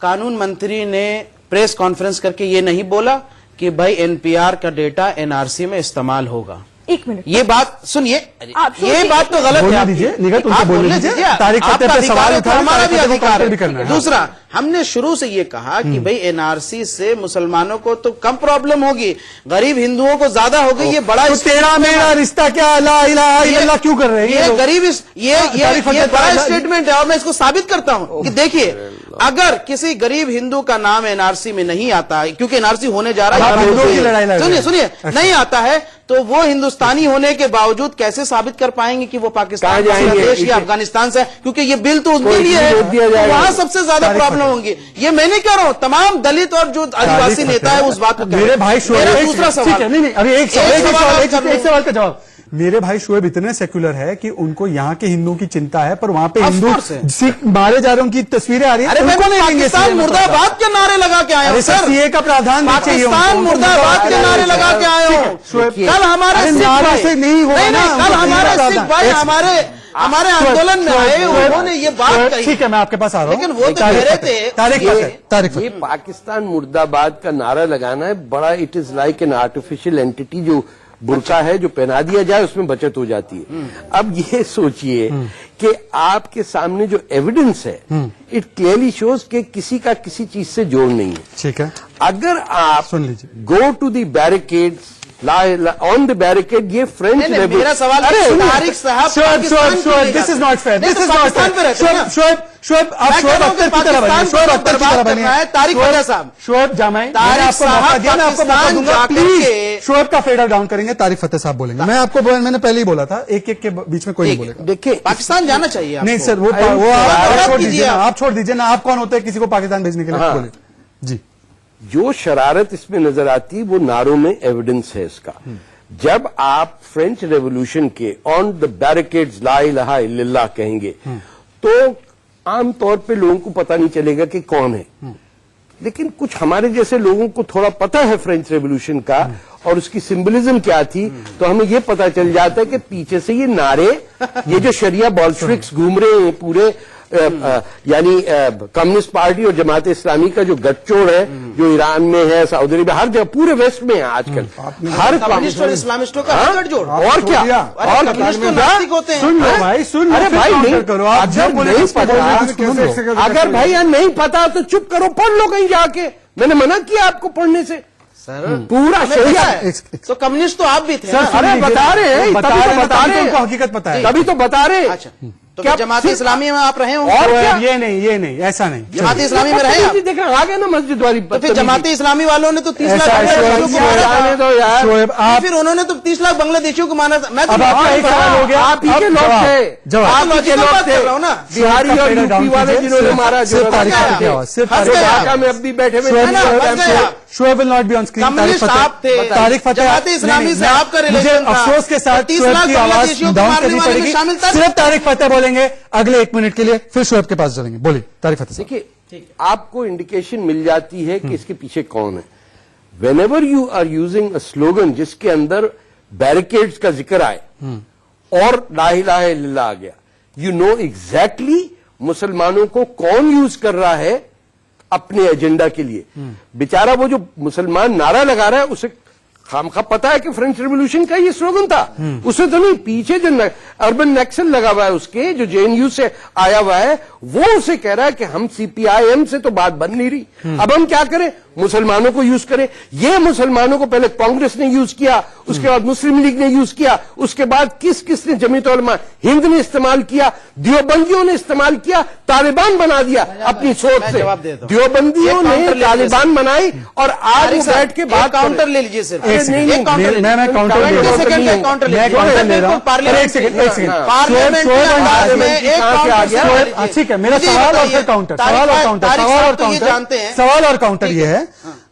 कानून मंत्री ने प्रेस कॉन्फ्रेंस करके ये नहीं बोला कि भाई एनपीआर का डेटा एनआरसी में इस्तेमाल होगा? एक मिनट, ये बात सुनिए, ये बात तो गलत है। दीजिए निगत, उनको बोलने दीजिए। तारिक फतेह पे सवाल उठा, हमारा भी अधिकार है। दूसरा, हमने शुरू से ये कहा कि भाई एनआरसी से मुसलमानों को तो कम प्रॉब्लम होगी, गरीब हिंदुओं को ज्यादा होगी। ये बड़ा तो तेरा मेरा रिश्ता क्या, ला इलाहा इल्लल्लाह क्यों कर रहे हैं ये गरीब? ये बड़ा स्टेटमेंट है, और मैं इसको साबित करता हूं कि देखिए, अगर किसी गरीब हिंदू का नाम एनआरसी में नहीं आता है, क्योंकि एनआरसी होने जा रहा है, सुनिए नहीं आता है, तो वो हिंदुस्तानी होने के बावजूद कैसे साबित कर पाएंगे कि वो पाकिस्तान देश या अफगानिस्तान से? क्योंकि ये बिल तो उनके लिए है, वहां सबसे ज्यादा प्रॉब्लम होंगी। ये मैं नहीं कह रहा हूं, तमाम दलित और जो आदिवासी नेता है उस बात को। मेरे भाई मेरा दूसरा सवाल, नहीं, अभी एक सवाल का जवाब। मेरे भाई शोएब इतने सेक्युलर है कि उनको यहाँ के हिंदुओं की चिंता है, पर वहाँ पे Of हिंदू course है। सिख मारे जा रहे हैं, उनकी तस्वीरें आ रही है, अरे मैं उनको नहीं लेंगे पाकिस्तान CA में मुर्दाबाद के नारे लगा के आया हूँ अरे सर, सीए का प्रावधान चाहिए उनको। पाकिस्तान मुर्दाबाद के नारे लगा के आया हूँ। कल हमारे अरे सिख नारे भाई- से नहीं होगा ना, कल उनको हमारे सीए का सिख प्रावधान। भाई हमारे आंदोलन में आए, उन्होंने ये बात कही। ठीक है, मैं आपके पास आ रहा हूँ, लेकिन वो तो कह रहे थे तारीख ये पाकिस्तान मुर्दाबाद का नारा लगाना है बड़ा, it is like an artificial entity, जो बुर्का है जो पहना दिया जाए उसमें बचत हो जाती है। अब ये सोचिए कि आपके सामने जो एविडेंस है, इट क्लियरली शोज कि किसी का किसी चीज से जोड़ नहीं है। ठीक है, अगर आप सुन लीजिए, go to the barricade on the barricade, ये फ्रेंच नहीं, मेरा सवाल तारिक साहब this is not fair, this is not fair. Shoaib आप शोएब अख्तर की तरह बनिए, शोएब अख्तर की तरह बनिए, तारिक फतेह साहब, शोएब जामाई, मैंने तारिक आपको मौका साहब दिया, मैं आपको मौका पाकिस्तान दूंगा, जाकर प्लीज के- शोएब का फेडर डाउन करेंगे, तारिक फतेह साहब बोलेंगे। मैं आपको मैंने पहले ही बोला था, एक एक के बीच में कोई नहीं बोलेगा। देखिए पाकिस्तान जाना चाहिए नहीं आपको। सर, वो आप छोड़ दीजिए ना, आप छोड़ दीजिए ना, आप कौन होते हैं किसी को पाकिस्तान भेजने के लिए? हाँ। बोले जी। जो शरारत इसमें नजर आती है वो नारों में एविडेंस है इसका। जब आप फ्रेंच रेवोल्यूशन के ऑन द बैरिकेड्स ला इलाहा इल्लल्लाह कहेंगे तो आमतौर पे लोगों को पता नहीं चलेगा कि कौन है, लेकिन कुछ हमारे जैसे लोगों को थोड़ा पता है फ्रेंच रेवोल्यूशन का और उसकी सिंबलिज्म क्या थी, तो हमें ये पता चल जाता है कि पीछे से ये नारे, ये जो शरिया बॉल्शविक्स घूम रहे हैं पूरे, यानी कम्युनिस्ट पार्टी और जमात इस्लामी का जो गठजोड़ है, जो ईरान में है, सऊदी अरेबिया, हर जगह पूरे वेस्ट में है आजकल, हर कम्युनिस्ट और इस्लामिस्टों का हाँ? गठजोड़। और क्या, और कम्युनिस्ट तो नास्तिक होते हैं। सुन लो भाई, सुन लो, अरे फिर भाई काउंटर नहीं करो, आप अगर जब बोले नहीं उसको पता, बोलने की सुन लो। अगर भाई यार नहीं पता तो चुप करो, पढ़ लो कहीं जाके, मैंने मना किया आपको पढ़ने से। सर पूरा शरिया है। तो कम्युनिस्ट तो आप भी थे ना? अरे बता रहे हैं, बता तभी रहे तो हैं, बता रहे उनको हैं, हकीकत पता है। तभी तो बता रहे हैं। अच्छा, तो क्या फिर जमात सिर्फ- इस्लामी में आप रहे होंगे? और क्या? ये नहीं, ऐसा नहीं। जमात इस्लामी में रहे आप? देखा आ गया ना मस्जिद वाली, तो फिर जमात इस्लामी वालों ने तो 30 लाख ऐसा है, बांग्लादेशियों को मारा था। जाने दो यार। शोएब आप फिर उन्होंने तो 30 लाख बांग्लादेशियों को मारा था। मैं तो अब आपका एक सवाल हो गया, आप ही के अब लोग जवाब, थे, जवाब। आप ही के लॉजिकल लोग बात थे, कर रहा हूं ना। बिहारी और फेडर डाउन यूपी वाले कीजिए, जिन्होंने मारा, सिर्फ तारीख गया। की आवाज, सिर्फ हंस तारीख गया। ढाका में अब भी बैठे हुए है ना, बच गया। Shoaib will not be on screen. Communist आप थे, तारिक फतेह, जमात इस्लामी नहीं, से मैं- आपका मुझे रिलेशन था। अफसोस के साथ 30 शोएब लाख की आवाज बांग्लादेशियों को डाउन मारने करनी वाले में पड़ेगी। शामिल था। सिर्फ तारिक फतेह बोलेंगे अगले 1 मिनट के लिए, फिर शोएब के पास चलेंगे। बोलिए तारिक फतेह साहब। देखिए आपको इंडिकेशन मिल जाती है कि इसके पीछे कौन है। Whenever you are using a slogan जिसके अंदर बैरिकेड्स का जिक्र आए और ला इलाहा इल्लल्लाह आ गया, यू नो एग्जैक्टली मुसलमानों को कौन यूज कर रहा है अपने एजेंडा के लिए। बेचारा वो जो मुसलमान नारा लगा रहा है उसे खामखा पता है कि फ्रेंच रेवोल्यूशन का ये स्लोगन था, उसे तो नहीं, पीछे जो अर्बन नक्सल लगा हुआ है उसके, जो जेएनयू से आया हुआ है, वो उसे कह रहा है कि हम सीपीआईएम से तो बात बन नहीं रही, अब हम क्या करें, मुसलमानों को यूज करें। ये मुसलमानों को पहले कांग्रेस ने यूज किया, उसके बाद मुस्लिम लीग ने यूज किया, उसके बाद किस किस ने, जमीयत उलमा हिंद ने इस्तेमाल किया, दियोबंदियों ने इस्तेमाल किया, तालिबान बना दिया अपनी सोच से। दियोबंदियों ने तालिबान बनाई और आज वो बैठ के बात काउंटर ले लीजिए सिर्फ। नहीं, एक काउंटर ले मैं काउंटर ले रहा हूं। 20 सेकंड का काउंटर ले मैं लीजिए। काउंटर ले रहा हूं। पार्लियामेंट एक सेकंड, एक सेकंड। पार्लियामेंट शोएब के अंदाज में एक कहां से आ काउंटर गया? ले शोएब, लीजिए। ठीक है, मेरा मुझे सवाल और बताइए, फिर काउंटर, तारिक सवाल और साहब- काउंटर, तारिक सवाल साहब और तो ये जानते हैं। काउंटर, सवाल और काउंटर ये है,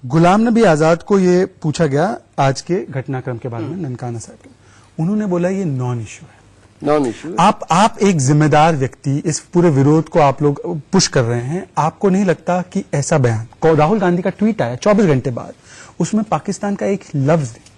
गुलाम नबी आजाद को ये पूछा गया आज के घटनाक्रम के बारे में, ननकाना साहब के, उन्होंने बोला ये नॉन इश्यू है। Non issue. आप एक जिम्मेदार व्यक्ति, इस पूरे विरोध को आप लोग पुश कर रहे हैं, आपको नहीं लगता कि ऐसा बयान, राहुल गांधी का ट्वीट आया 24 घंटे बाद, उसमें पाकिस्तान का एक लफ्ज नहीं,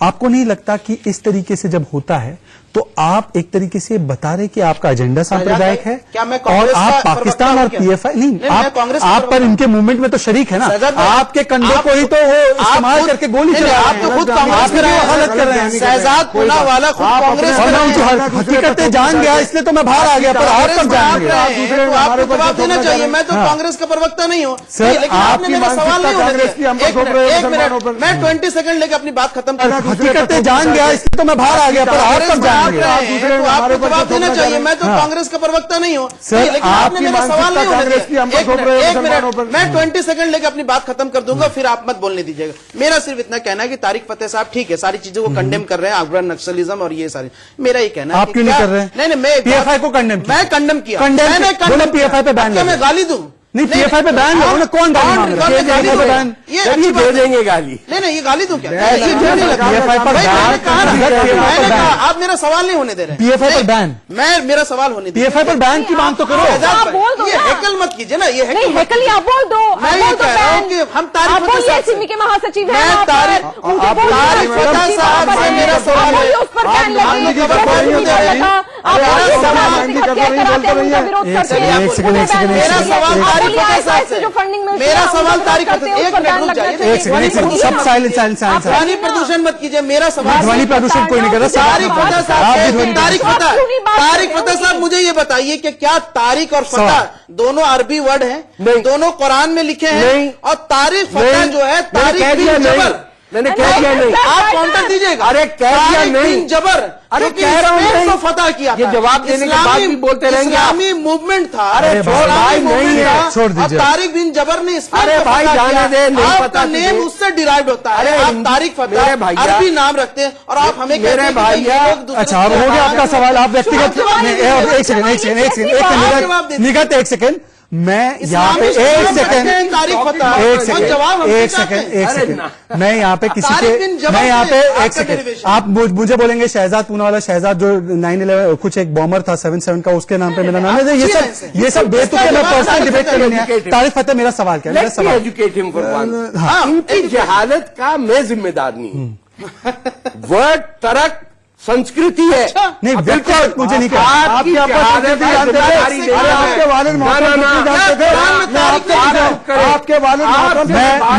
आपको नहीं लगता कि इस तरीके से जब होता है तो आप एक तरीके से बता रहे कि आपका एजेंडा सांप्रदायिक है, क्या मैं और कांग्रेस आप का पाकिस्तान प्रवक्ता और हूं क्या? पीएफआई नहीं, नहीं, मैं कांग्रेस का आप पर प्रवक्ता इनके मूवमेंट में तो शरीक है ना, शहजाद भाई, आपके कंधे आप को ही तो वो इस्तेमाल करके गोली नहीं, चला आप तो खुद कांग्रेस आप में रहे हैं। गलत कर रहे हैं। शहजाद पूनावाला खुद कांग्रेस और में मैं रहे उनकी हैं। हकीकतें जान गया, इसलिए तो मैं बाहर आ गया, पर आप कांग्रेस कब में आप जानेंगे? रहे हैं, तो आपको जवाब देना चाहिए। मैं तो हाँ। कांग्रेस का प्रवक्ता नहीं हूँ। सर, नहीं, लेकिन आपने आपकी मेरा सवाल नहीं होने कांग्रेस की हम दिया। पर थोप रहे हो एक मुसलमानों पर। मिनट, मैं 20 सेकंड लेकर अपनी बात खत्म कर हकीकतें जान गया, इसलिए तो मैं बाहर आ गया, पर आप कांग्रेस कब में आप जानेंगे? रहे हैं, तो आपको जवाब देना चाहिए। मैं तो कांग्रेस का प्रवक्ता नहीं हूँ। सर, नहीं, लेकिन आपने आपकी मेरा सवाल नहीं होने कांग्रेस की दिया। हम पर एक थोप मिनट, रहे हो एक मुसलमानों पर। मिनट, मैं 20 सेकंड लेकर अपनी बात खत्म कर दूंगा, फिर आप मत बोलने दीजिएगा। मेरा सिर्फ इतना कहना है कि तारिक फतेह साहब ठीक है, सारी चीजों को कंडेम कर रहे हैं, अफगान नक्सलिज्म और ये सारी, मेरा ही कहना है आप कि क्यों नहीं क्या- कर रहे हैं? नहीं, मैं PFI को condemn किया। मैं कंडेम किया। Condemn मैंने किया। बोलो condemn किया। PFI पे ban क्या लगे। मैं गाली दूं? नहीं, PFI पे बैन है, कौन गाली मांग रहा है? PFI पे बैन, ये दे देंगे गाली। नहीं ये गाली तो क्या PFI पर बैन, आप मेरा सवाल नहीं होने दे रहे। PFI पर बैन, मेरा सवाल होने दे। PFI पर बैन की मांग तो करो। आप बोल दो ये ना। हेकल मत कीजिए ना, ये नहीं हेकल आप बोल दो। मैं ये कह रहा हूँ कि हम तारीफ आप बोलिए, साहब से- सिमी के महासचिव हैं मैं वहाँ पर। तारीफ उनके बोलिए, तारीफ सचिव फतेह साहब वहाँ पर से हैं। मेरा सवाल आप बोलिए, है। उस पर बैन आप लगे। मुझे जैसे खबर नहीं सिमी दे रही। था, आप मेरा बोलिए, सवाल राजनीतिक हत्या कराते हैं, उनका विरोध एक करते सेकंड, हैं। एक सेकंड, एक सेकंड, मेरा एक सवाल सेकंड, तारीफ फतेह साहब से जो फंडिंग मिलती मेरा है, सवाल उनको तारीफ करते हैं, फतेह- उस एक पर मिनट बैन रुक लगना जाइए। चाहिए। एक सेकंड, एक सेकंड, सब साइलेंस, साइलेंस, साइलेंस। ध्वनि प्रदूषण मत कीजिए। मेरा सवाल ध्वनि प्रदूषण कोई नहीं कर रहा। तारिक फतेह आप भी साहब ध्वनि तारिक आप क्यों नहीं बात तारिक करते फतेह हो? साहब मुझे ये बताइए कि क्या तारिक और फतेह सवाल। दोनों अरबी वर्ड हैं? नहीं। दोनों कुरान में लिखे हैं? नहीं। और तारिक फतेह नहीं। जो है मैंने तारिक कह दिया बिन नहीं। जबर, मैंने कह दिया नहीं। आप काउंटर दीजिएगा। अरे कह दिया तारिक नहीं। बिन जबर, अरे क्योंकि कह रहा हूं स्पेन नहीं। को फतह किया ये था। जवाब देने के बाद इस्लामी- भी बोलते रहेंगे आप। इस्लामी मूवमेंट था। अरे इस्लामी भाई, नहीं मूवमेंट है। था। छोड़ दीजिए। और तारिक बिन जबर ने स्पेन अरे को भाई, फतह जाने किया। दे, नहीं आपका पता नेम तुझे। उससे डिराइव्ड होता है। अरे आप हिंदी- तारिक मेरे फतेह भैया- अरबी नाम रखते हैं और आप हमें कहते मेरे हैं कि भैया- ये लोग दूसरे अच्छा, अब हो गया आपका सवाल। आप व्यक्तिगत नहीं, एक सेकंड, एक सेकंड, एक सेकंड, आप जवाब दे दीजिए। निगत एक सेकंड। मैं यहाँ पे इस्लामी एक शब्द सेकंड, रखते हैं तारिक फतेह। एक और सेकंड, जवाब हमसे एक चाहते सेकंड, हैं। एक अरे सेकंड। मैं यहाँ पे किसी तारिक बिन के, जबर मैं यहाँ पे से एक आपका सेकंड, derivation। आप मुझे बोलेंगे शहजाद पूनावाला, शहजाद जो 9/11 कुछ एक बॉम्बर था 7/7 का, उसके नाम पे मेरा नाम है। ये सब बेतुके में पर्सनल डिबेट करने नहीं है। तारिक फतेह मेरा सवाल क्या है? मेरा Let me सवाल educate him for once. हाँ। इनकी जहालत का मैं जिम्मेदार नहीं हूं। वर्ड तरक संस्कृति है। नहीं, अब व्यक्तिगत मुझे नहीं कहा। आपकी आपके जहालत संस्कृति का जानते थे? जिम्मेदारी नहीं अरे है। आपके वालिद मोहम्मद ना, नहीं जानते थे? मैं आपके वालिद मोहम्मद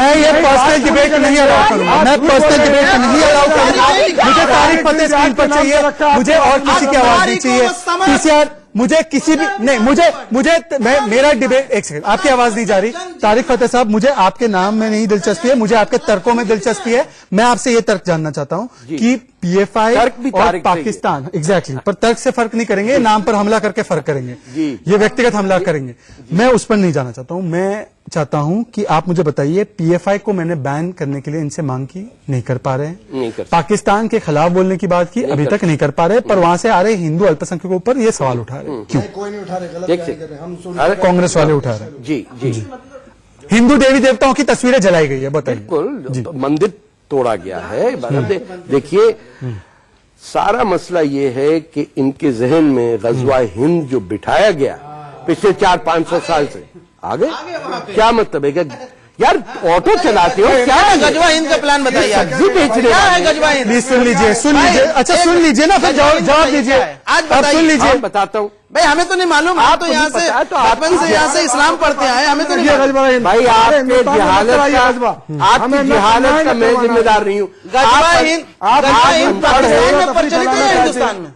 मैं ये पर्सनल डिबेट नहीं अलाउ करूंगा। मैं पर्सनल डिबेट नहीं अलाउ करूंगा। मुझे तारिक फतेह स्क्रीन पर चाहिए, मुझे और किसी की आवाज नहीं चाहिए। PCR मुझे किसी भी नहीं, मैं मेरा डिबेट, एक सेकंड, आपकी आवाज नहीं जा रही। तारिक फतेह साहब, मुझे आपके नाम में नहीं दिलचस्पी है, मुझे आपके तर्कों में दिलचस्पी है। मैं आपसे ये तर्क जानना चाहता हूं कि PFI तर्क भी और तारिक पाकिस्तान, एग्जैक्टली, पर तर्क से फर्क नहीं करेंगे, नाम पर हमला करके फर्क करेंगे। ये व्यक्तिगत हमला करेंगे। मैं उस पर नहीं जाना चाहता हूं। मैं चाहता हूं कि आप मुझे बताइए, PFI को मैंने बैन करने के लिए इनसे मांग की, नहीं कर पा रहे हैं। नहीं कर पाकिस्तान के खिलाफ बोलने की बात की, अभी तक नहीं कर पा रहे, पर वहां से आ रहे हिंदू अल्पसंख्यकों पर ये सवाल उठा रहे हैं। क्यों? कोई नहीं उठा रहे, गलत एक बयान सेकंड। कर रहे हैं। हम सुन अरे कांग्रेस वाले उठा रहे हैं। जी जी हिंदू देवी देवताओं की तस्वीरें जलाई गई है, बताइए। बिल्कुल, मंदिर तोड़ा गया है। देखिए, सारा मसला ये है कि इनके जहन में गजवा हिंद जो बिठाया गया पिछले 400-500 साल से आगे, क्या मतलब है? यार ऑटो चलाते हो क्या है? गजवा हिंद का प्लान बताइए आप। सब्जी बेच रहे क्या है हैं? गजवा हिंद? प्लीज सुन लीजिए, सुन लीजिए। अच्छा, सुन लीजिए ना, फिर जवाब दीजिए। आज आप सुन लीजिए। हाँ, बताता हूँ भाई हमें तो नहीं मालूम। आप तो यहाँ से पता तो आपको बचपन से यहाँ से इस्लाम पढ़ते आए, हमें तो नहीं ये मालूम। गजबा है। भाई, आपके हिंदुस्तान में जहालत मत कराइए का, गजबा। आपकी हमें जहालत का मैं जिम्मेदार नहीं हूँ। गजवा हिंद पाकिस्तान में प्रचलित है हिंदुस्तान में।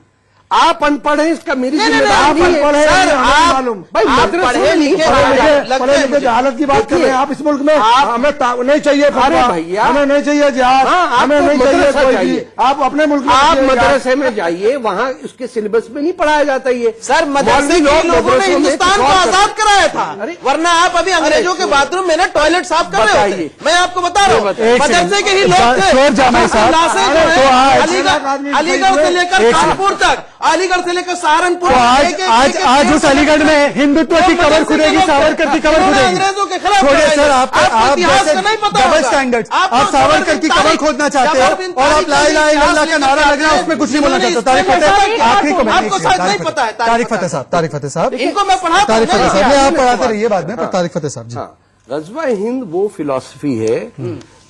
आप अनपढ़ हैं, इसका मेरी नहीं, जिम्मेदारी नहीं, नहीं पढ़े है। हैं, सर, हमें आप- मालूम। भाई, आप मद्रसे पढ़े में लिखे नहीं हैं, पढ़े। लगते पढ़े हैं लिखे मुझे। जहालत की बात कर रहे हैं आप। इस मुल्क में हमें नहीं चाहिए फतवा। अरे भैया। हमें नहीं चाहिए जिहाद। हाँ, आपको हमें नहीं चाहिए मदरसा कोई चाहिए। चीज। आप अपने मुल्क में आप रखिए जिहाद। मदरसे में जाइए, वहाँ उसके सिलेबस में नहीं पढ़ाया जाता ये। सर, मदरसे मौलवी के लोगों ने मदरसों में हिंदुस्तान को कुछ और आजाद कराया था। अरे, वरना आप अभी अंग्रेजों के बाथरूम में ना टॉयलेट साफ कर रहे होते। बताइए। मैं आपको बता रहा हूँ, एक मदरसे सेकंड। के ही लोग थे। शोर जामाई साहब। लाशें जो अरे, है, तो आज- अलीगढ़ से लेकर एक सेकंड। कानपुर तक, अलीगढ़ से लेकर सहारनपुर तो आज एक- एक- आज एक- आज एक- उस अलीगढ़ में हिंदुत्व की कबर खुदेगी, सावरकर की कबर इन्होंने खुदेगी। अंग्रेजों के खिलाफ छोड़िए लड़ाई सर, लड़ी। आप आपको इतिहास जैसे का नहीं पता डबल होगा। स्टैंडर्ड, आपको आप सावरकर की कबर खोदना चाहते हो और आप ला इलाहा इल्लल्लाह का नारा लग रहा है, उसमें कुछ नहीं बोलना चाहते। तारिक फतेह, आखिरी को मैं आपको शायद नहीं पता है। तारिक फतेह साहब, तारिक फतेह साहब, इनको मैं पढ़ाता हूं, तारिक फतेह नहीं साहब, किया। नहीं, आप पढ़ाते रहिए बाद में, पर तारिक फतेह साहब जी। हाँ, गजवा हिंद वो फिलॉसफी है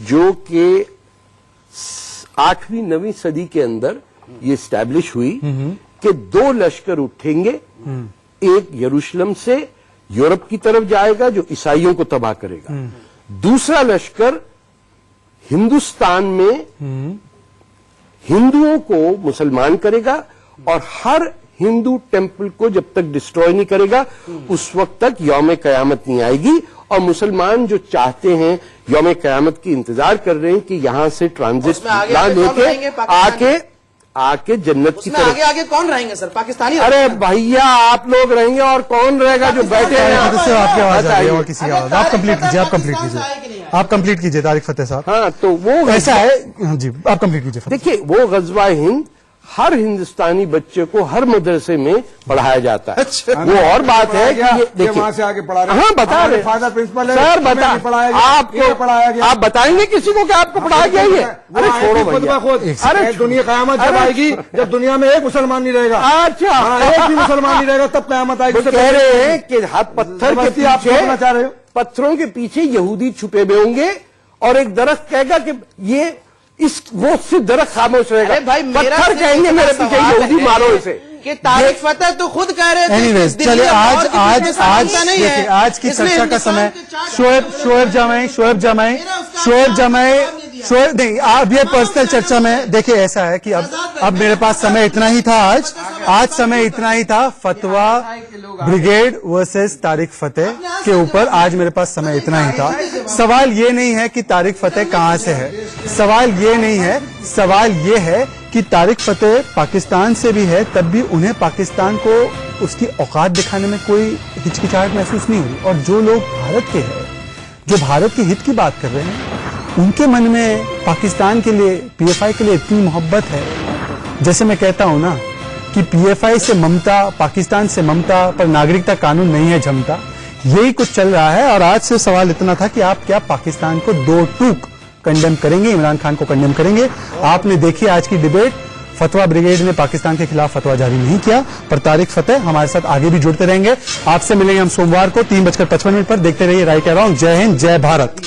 जो कि 8वीं 9वीं सदी के अंदर ये स्टैब्लिश हुई कि 2 लश्कर उठेंगे, एक यरूशलेम से यूरोप की तरफ जाएगा जो ईसाइयों को तबाह करेगा, दूसरा लश्कर हिंदुस्तान में हिंदुओं को मुसलमान करेगा और हर हिंदू टेंपल को जब तक डिस्ट्रॉय नहीं करेगा उस वक्त तक यौम कयामत नहीं आएगी। और मुसलमान जो चाहते हैं यौम कयामत की इंतजार कर रहे हैं कि यहां से ट्रांजिट उसमें आगे कौन लेके रहेंगे? पाकिस्तान आके जन्नत की उसमें तरफ। आगे आगे कौन रहेंगे सर? पाकिस्तानी अरे भैया, आप लोग रहेंगे और कौन रहेगा जो बैठे हैं? तारिक फतेह साहब, आपकी आवाज आ रही है और बताइए। किसी की आवाज? आप कंप्लीट कीजिए, आप कंप्लीट कीजिए, आप कंप्लीट कीजिए तारिक फतेह साहब। हाँ, तो वो ऐसा है, हाँ जी, आप कंप्लीट कीजिए। देखिए, वो गजवा हिंद हर हिंदुस्तानी बच्चे को हर मदरसे में पढ़ाया जाता है। अच्छा। वो और बात है कि ये देखिए वहां से आगे पढ़ा रहे हैं। हाँ बता रहे फादर प्रिंसिपल है, सर, हमें नहीं पढ़ाया गया, इन्हें पढ़ाया गया। आप बताएंगे किसी को कि आपको पढ़ाया गया ये? अरे छोड़ो भैया। अरे दुनिया कयामत जब आएगी, जब दुनिया में एक मुसलमान नहीं रहेगा, अच्छा हाँ, एक भी मुसलमान नहीं रहेगा, तब कयामत आएगी। वो कह रहे हैं कि हाथ पत्थर के आप पीछे, चाह रहे हो? पत्थरों के पीछे यहूदी छुपे हुए होंगे और एक दरख्त कहेगा कि ये इस वो सिर्फ दरख्त खामोश रहेगा। अरे भाई, मेरा पत्थर सिर्फ कहेंगे इतना मेरे पीछे सवाल यहूदी है मारो इसे। कि तारिक फतेह तो खुद कह रहे थे कि एनीवेज, दिल्ली चलिए और आज किसी के आज साथ आज ऐसा नहीं देखिए है। आज की इसलिए चर्चा का समय हिंदुस्तान के शोएब जमाई अब ये पर्सनल चर्चा में देखिए ऐसा है कि अब मेरे पास समय इतना ही था। आज समय इतना ही था फतवा ब्रिगेड वर्सेस तारिक फतेह के ऊपर। आज मेरे पास समय इतना ही था। सवाल ये नहीं है कि तारिक फतेह कहां से है, सवाल ये नहीं है, सवाल ये है कि तारिक फतेह पाकिस्तान से भी है, तब भी उन्हें पाकिस्तान को उसकी औकात दिखाने में कोई हिचकिचाहट महसूस नहीं हुई। और जो लोग भारत के हैं, जो भारत के हित की बात कर रहे हैं, उनके मन में पाकिस्तान के लिए, पीएफआई के लिए इतनी मोहब्बत है। जैसे मैं कहता हूं ना कि पीएफआई से ममता, पाकिस्तान से ममता, पर नागरिकता कानून नहीं है जमता। यही कुछ चल रहा है। और आज से सवाल इतना था कि आप क्या पाकिस्तान को दो टूक कंडेम करेंगे, इमरान खान को कंडेम करेंगे? आपने देखी आज की डिबेट, फतवा ब्रिगेड ने पाकिस्तान के खिलाफ फतवा जारी नहीं किया, पर तारिक फतेह हमारे साथ आगे भी जुड़ते रहेंगे। आपसे मिलेंगे हम सोमवार को 3:55 पर। देखते रहिए राइट अराउंड। जय हिंद, जय भारत।